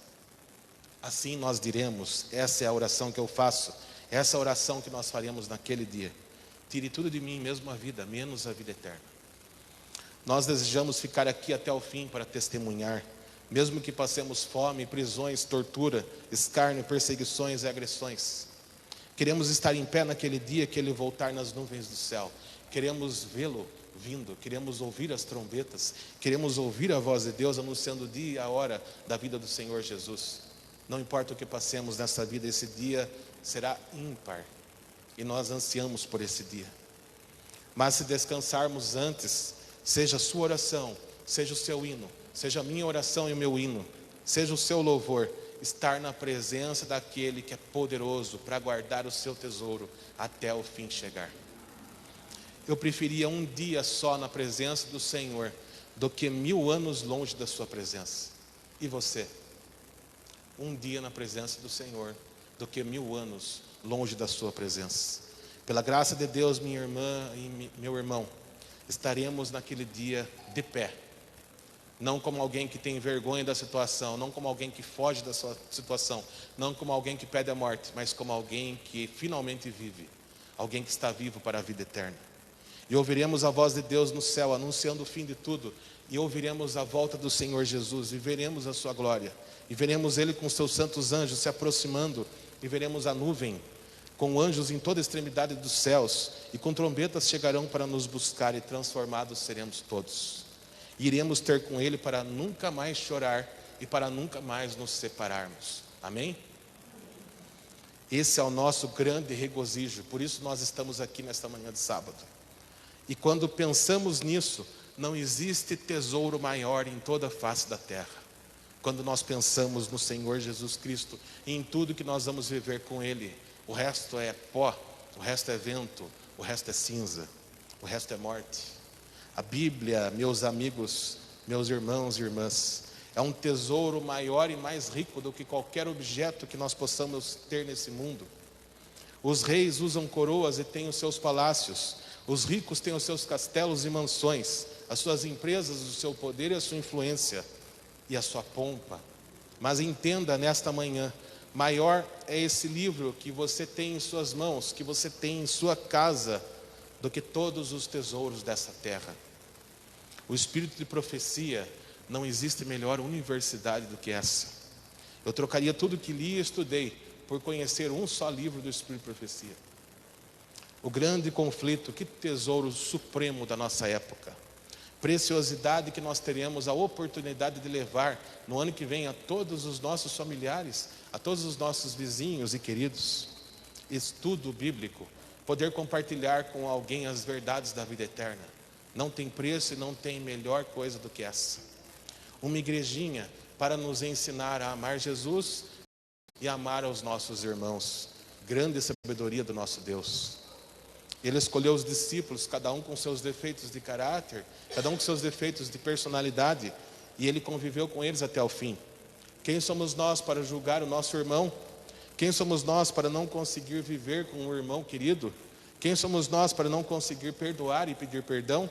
Assim nós diremos, essa é a oração que eu faço, essa é a oração que nós faremos naquele dia. Tire tudo de mim, mesmo a vida, menos a vida eterna. Nós desejamos ficar aqui até o fim para testemunhar, mesmo que passemos fome, prisões, tortura, escárnio, perseguições e agressões. Queremos estar em pé naquele dia que Ele voltar nas nuvens do céu. Queremos vê-lo vindo, queremos ouvir as trombetas, queremos ouvir a voz de Deus anunciando o dia e a hora da vida do Senhor Jesus. Não importa o que passemos nessa vida, esse dia será ímpar e nós ansiamos por esse dia. Mas se descansarmos antes, seja a sua oração, seja o seu hino, seja a minha oração e o meu hino, seja o seu louvor, estar na presença daquele que é poderoso para guardar o seu tesouro até o fim chegar. Eu preferia um dia só na presença do Senhor do que 1000 anos longe da sua presença. E você? Um dia na presença do Senhor do que 1000 anos longe da sua presença. Pela graça de Deus, minha irmã e meu irmão, estaremos naquele dia de pé. Não como alguém que tem vergonha da situação, não como alguém que foge da sua situação, não como alguém que pede a morte, mas como alguém que finalmente vive, alguém que está vivo para a vida eterna. E ouviremos a voz de Deus no céu, anunciando o fim de tudo, e ouviremos a volta do Senhor Jesus, e veremos a sua glória, e veremos Ele com seus santos anjos se aproximando, e veremos a nuvem, com anjos em toda a extremidade dos céus, e com trombetas chegarão para nos buscar, e transformados seremos todos. E iremos ter com Ele para nunca mais chorar, e para nunca mais nos separarmos. Amém? Esse é o nosso grande regozijo, por isso nós estamos aqui nesta manhã de sábado. E quando pensamos nisso, não existe tesouro maior em toda a face da terra. Quando nós pensamos no Senhor Jesus Cristo e em tudo que nós vamos viver com Ele, o resto é pó, o resto é vento, o resto é cinza, o resto é morte. A Bíblia, meus amigos, meus irmãos e irmãs, é um tesouro maior e mais rico do que qualquer objeto que nós possamos ter nesse mundo. Os reis usam coroas e têm os seus palácios. Os ricos têm os seus castelos e mansões, as suas empresas, o seu poder e a sua influência e a sua pompa. Mas entenda nesta manhã, maior é esse livro que você tem em suas mãos, que você tem em sua casa, do que todos os tesouros dessa terra. O espírito de profecia, não existe melhor universidade do que essa. Eu trocaria tudo que li e estudei por conhecer um só livro do espírito de profecia. O grande conflito, que tesouro supremo da nossa época. preciosidade que nós teremos a oportunidade de levar no ano que vem a todos os nossos familiares, a todos os nossos vizinhos e queridos. Estudo bíblico, poder compartilhar com alguém as verdades da vida eterna. Não tem preço e não tem melhor coisa do que essa. Uma igrejinha para nos ensinar a amar Jesus e amar aos nossos irmãos. Grande sabedoria do nosso Deus. Ele escolheu os discípulos, cada um com seus defeitos de caráter, cada um com seus defeitos de personalidade, e ele conviveu com eles até o fim. Quem somos nós para julgar o nosso irmão? Quem somos nós para não conseguir viver com um irmão querido? Quem somos nós para não conseguir perdoar e pedir perdão?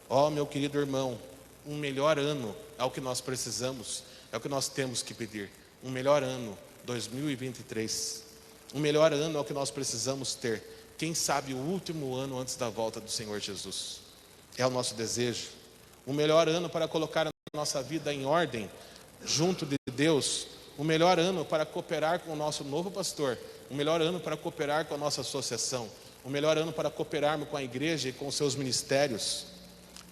Ó, meu querido irmão, um melhor ano é o que nós precisamos, é o que nós temos que pedir. Um melhor ano, 2023. Um melhor ano é o que nós precisamos ter. Quem sabe o último ano antes da volta do Senhor Jesus. É o nosso desejo. Um melhor ano para colocar a nossa vida em ordem, junto de Deus. Um melhor ano para cooperar com o nosso novo pastor. Um melhor ano para cooperar com a nossa associação. Um melhor ano para cooperarmos com a igreja e com os seus ministérios.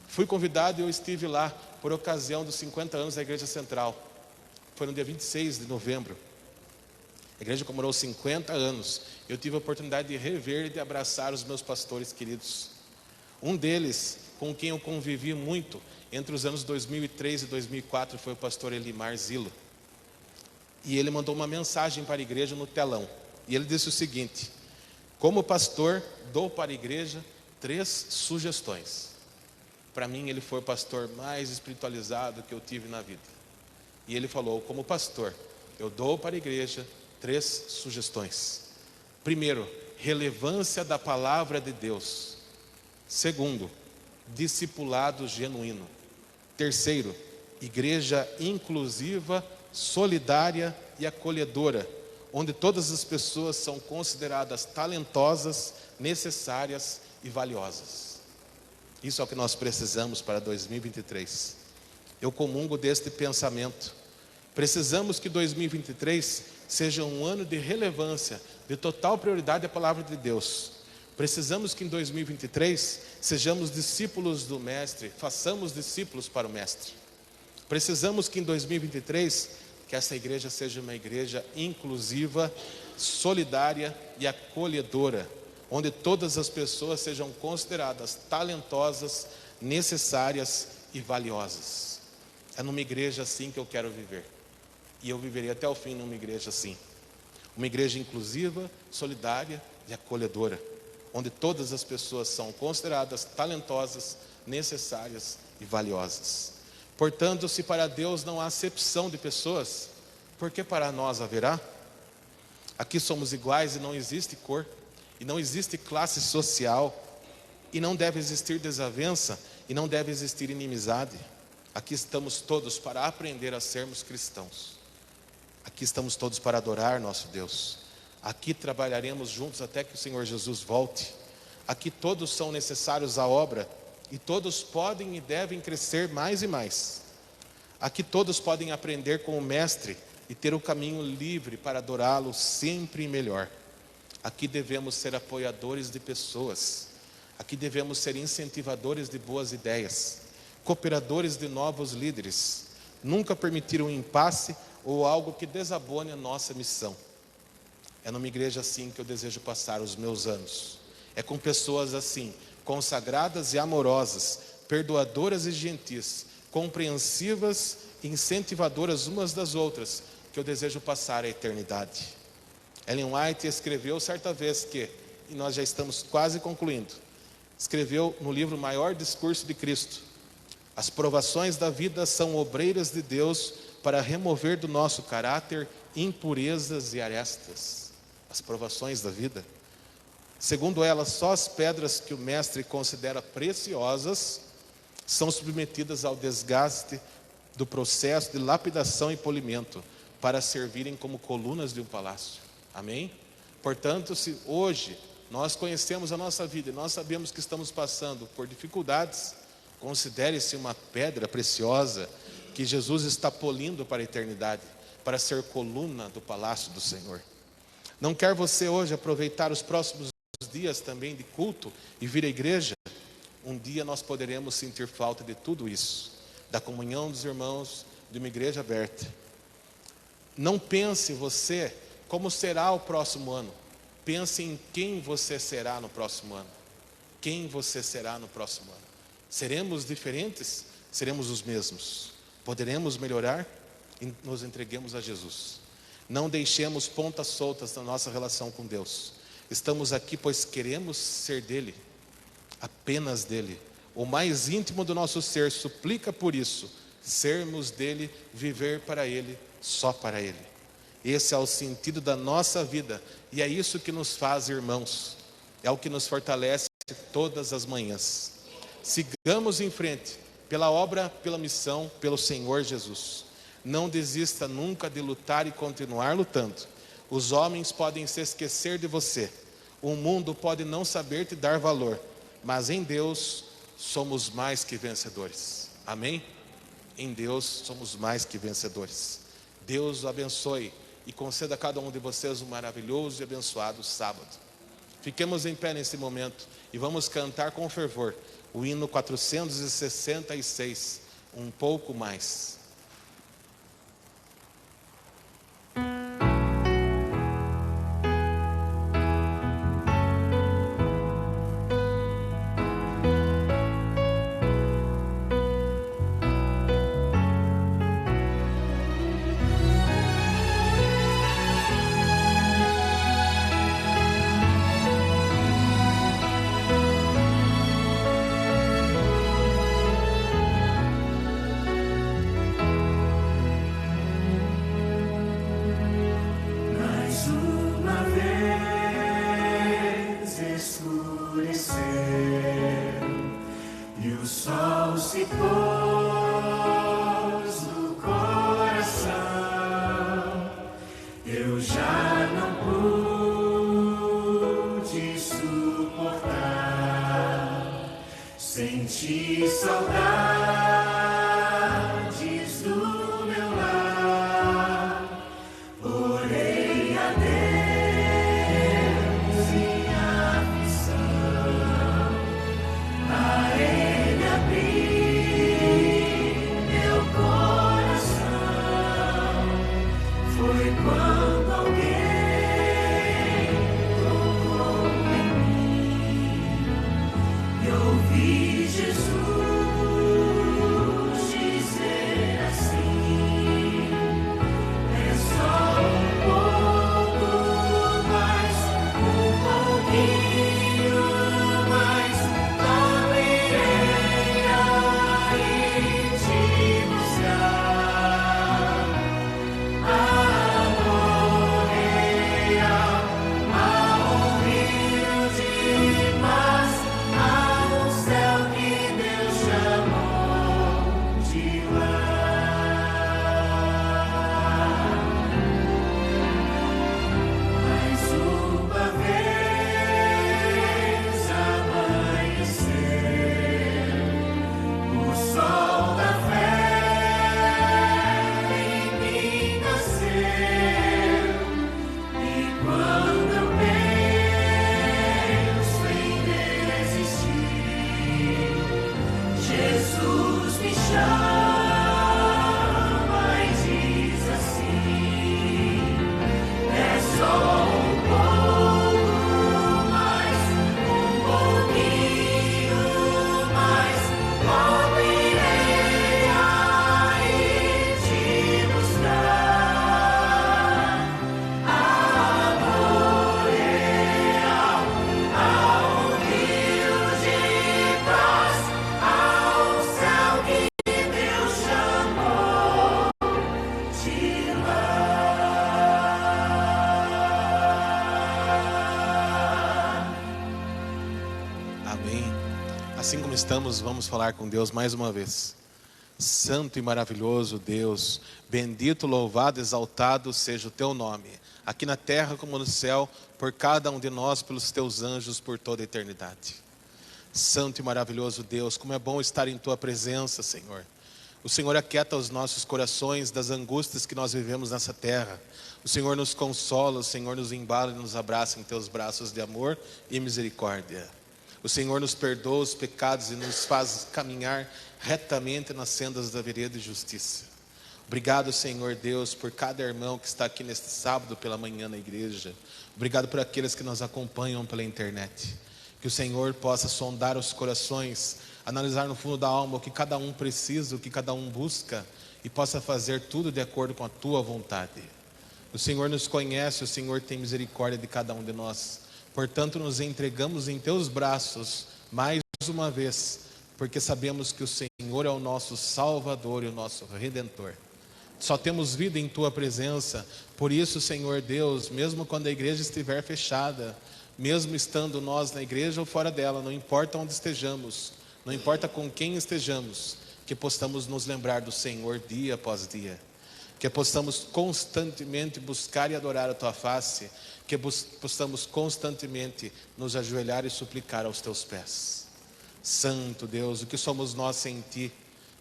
Fui convidado e eu estive lá por ocasião dos 50 anos da Igreja Central. Foi no dia 26 de novembro. A igreja comemorou 50 anos. Eu tive a oportunidade de rever e de abraçar os meus pastores queridos. Um deles, com quem eu convivi muito entre os anos 2003 e 2004, foi o pastor Elimar Zilo. E ele mandou uma mensagem para a igreja no telão. E ele disse o seguinte: como pastor, dou para a igreja 3 sugestões. Para mim, ele foi o pastor mais espiritualizado que eu tive na vida. E ele falou: como pastor, eu dou para a igreja 3 sugestões. Primeiro, relevância da palavra de Deus. Segundo, discipulado genuíno. Terceiro, igreja inclusiva, solidária e acolhedora, onde todas as pessoas são consideradas talentosas, necessárias e valiosas. Isso é o que nós precisamos para 2023. Eu comungo deste pensamento. Precisamos que 2023 seja um ano de relevância, de total prioridade à palavra de Deus. Precisamos que em 2023 sejamos discípulos do Mestre, façamos discípulos para o Mestre. Precisamos que em 2023, que essa igreja seja uma igreja inclusiva, solidária e acolhedora, onde todas as pessoas sejam consideradas talentosas, necessárias e valiosas. É numa igreja assim que eu quero viver. E eu viverei até o fim numa igreja assim. Uma igreja inclusiva, solidária e acolhedora, onde todas as pessoas são consideradas talentosas, necessárias e valiosas. Portanto, se para Deus não há acepção de pessoas, por que para nós haverá? Aqui somos iguais e não existe cor, e não existe classe social, e não deve existir desavença, e não deve existir inimizade. Aqui estamos todos para aprender a sermos cristãos. Aqui estamos todos para adorar nosso Deus. Aqui trabalharemos juntos até que o Senhor Jesus volte. Aqui todos são necessários à obra, e todos podem e devem crescer mais e mais. Aqui todos podem aprender com o Mestre e ter o caminho livre para adorá-lo sempre e melhor. Aqui devemos ser apoiadores de pessoas. Aqui devemos ser incentivadores de boas ideias, cooperadores de novos líderes. Nunca permitir um impasse ou algo que desabone a nossa missão. É numa igreja assim que eu desejo passar os meus anos. É com pessoas assim, consagradas e amorosas, perdoadoras e gentis, compreensivas e incentivadoras umas das outras, que eu desejo passar a eternidade. Ellen White escreveu certa vez que, e nós já estamos quase concluindo, escreveu no livro Maior Discurso de Cristo: as provações da vida são obreiras de Deus para remover do nosso caráter impurezas e arestas. As provações da vida. Segundo ela, só as pedras que o Mestre considera preciosas são submetidas ao desgaste do processo de lapidação e polimento para servirem como colunas de um palácio. Amém? Portanto, se hoje nós conhecemos a nossa vida e nós sabemos que estamos passando por dificuldades, considere-se uma pedra preciosa que Jesus está polindo para a eternidade, para ser coluna do palácio do Senhor. Não quer você hoje aproveitar os próximos dias também de culto e vir à igreja? um dia nós poderemos sentir falta de tudo isso, da comunhão dos irmãos, de uma igreja aberta. Não pense você como será o próximo ano. Pense em quem você será no próximo ano. Quem você será no próximo ano. Seremos diferentes? Seremos os mesmos? Poderemos melhorar? E nos entreguemos a Jesus. Não deixemos pontas soltas na nossa relação com Deus. Estamos aqui pois queremos ser dele, apenas dele. O mais íntimo do nosso ser suplica por isso, sermos dele, viver para ele, só para ele. Esse é o sentido da nossa vida e é isso que nos faz irmãos. É o que nos fortalece todas as manhãs. Sigamos em frente, pela obra, pela missão, pelo Senhor Jesus. Não desista nunca de lutar e continuar lutando. Os homens podem se esquecer de você. O mundo pode não saber te dar valor. Mas em Deus somos mais que vencedores. Amém? Em Deus somos mais que vencedores. Deus o abençoe e conceda a cada um de vocês um maravilhoso e abençoado sábado. Fiquemos em pé nesse momento e vamos cantar com fervor o hino 466, um pouco mais. Senti saudades do meu lar, orei a Deus em aflição, a Ele abri meu coração. Foi quando alguém tocou em mim e ouvi Jesus dizer assim: é só um pouco mais, um pouquinho mais, abrirei aí te buscar. Adorei ao rio de paz, ao céu que Deus chamou de lar. Mais uma vez amanhecer, o sol da fé em mim nasceu, e quando eu penso em desistir, Jesus me chama e diz assim: é só um pouco mais, um pouquinho mais, abrirei aí te buscar. Adorei ao rio de paz, ao céu que Deus chamou de lar. Amém. Assim como estamos, vamos falar com Deus mais uma vez. Santo e maravilhoso Deus, bendito, louvado, exaltado seja o teu nome, aqui na terra como no céu, por cada um de nós, pelos teus anjos, por toda a eternidade. Santo e maravilhoso Deus, como é bom estar em tua presença, Senhor. O Senhor aquieta os nossos corações das angústias que nós vivemos nessa terra. O Senhor nos consola, o Senhor nos embala e nos abraça em teus braços de amor e misericórdia. O Senhor nos perdoa os pecados e nos faz caminhar retamente nas sendas da vereda e justiça. Obrigado, Senhor Deus, por cada irmão que está aqui neste sábado pela manhã na igreja. Obrigado por aqueles que nos acompanham pela internet. Que o Senhor possa sondar os corações, analisar no fundo da alma o que cada um precisa, o que cada um busca, e possa fazer tudo de acordo com a Tua vontade. O Senhor nos conhece, o Senhor tem misericórdia de cada um de nós. Portanto, nos entregamos em Teus braços mais uma vez, porque sabemos que o Senhor é o nosso Salvador e o nosso Redentor. Só temos vida em Tua presença. Por isso, Senhor Deus, mesmo quando a igreja estiver fechada, mesmo estando nós na igreja ou fora dela, não importa onde estejamos, não importa com quem estejamos, que possamos nos lembrar do Senhor dia após dia, que possamos constantemente buscar e adorar a Tua face, que possamos constantemente nos ajoelhar e suplicar aos Teus pés. Santo Deus, o que somos nós sem Ti?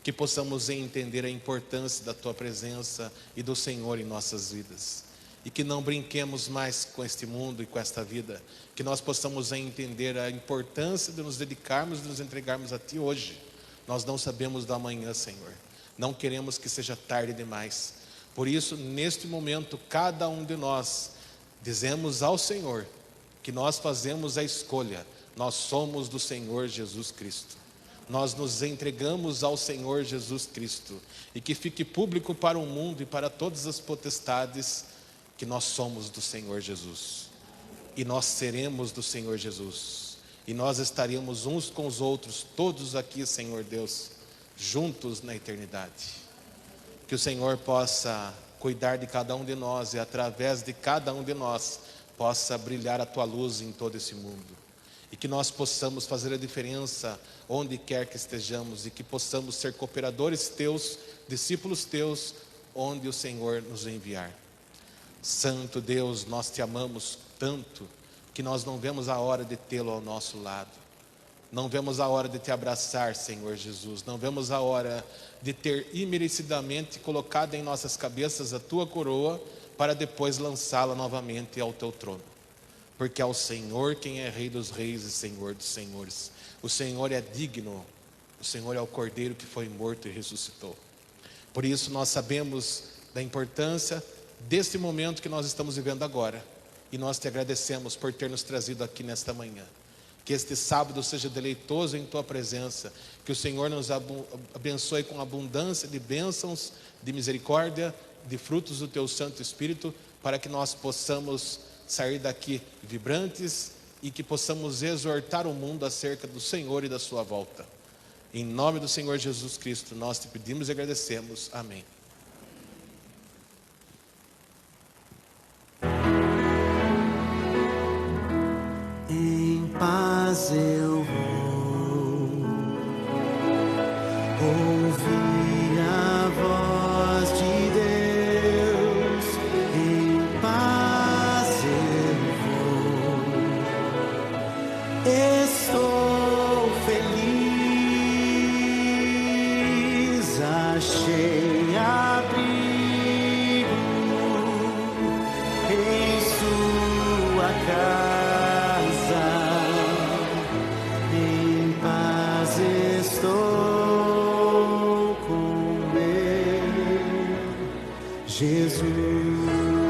Que possamos entender a importância da Tua presença e do Senhor em nossas vidas. E que não brinquemos mais com este mundo e com esta vida. Que nós possamos entender a importância de nos dedicarmos, de nos entregarmos a Ti hoje. Nós não sabemos do amanhã, Senhor. Não queremos que seja tarde demais. Por isso, neste momento, cada um de nós dizemos ao Senhor que nós fazemos a escolha. Nós somos do Senhor Jesus Cristo. Nós nos entregamos ao Senhor Jesus Cristo. E que fique público para o mundo e para todas as potestades que nós somos do Senhor Jesus. E nós seremos do Senhor Jesus. E nós estaremos uns com os outros, todos aqui, Senhor Deus, juntos na eternidade. Que o Senhor possa cuidar de cada um de nós e através de cada um de nós possa brilhar a Tua luz em todo esse mundo. E que nós possamos fazer a diferença onde quer que estejamos e que possamos ser cooperadores Teus, discípulos Teus, onde o Senhor nos enviar. Santo Deus, nós Te amamos tanto que nós não vemos a hora de Tê-lo ao nosso lado. Não vemos a hora de Te abraçar, Senhor Jesus. Não vemos a hora de ter imerecidamente colocado em nossas cabeças a Tua coroa para depois lançá-la novamente ao Teu trono. Porque é o Senhor quem é Rei dos reis e Senhor dos senhores. O Senhor é digno. O Senhor é o Cordeiro que foi morto e ressuscitou. Por isso nós sabemos da importância deste momento que nós estamos vivendo agora. E nós Te agradecemos por ter nos trazido aqui nesta manhã. Que este sábado seja deleitoso em Tua presença. Que o Senhor nos abençoe com abundância de bênçãos, de misericórdia, de frutos do Teu Santo Espírito, para que nós possamos sair daqui vibrantes e que possamos exortar o mundo acerca do Senhor e da Sua volta. Em nome do Senhor Jesus Cristo, nós Te pedimos e agradecemos. Amém. Em paz eu vou ouvir a voz de Deus. Em paz eu vou. Estou feliz, achei abrigo em Sua casa. Estou com Ele, Jesus.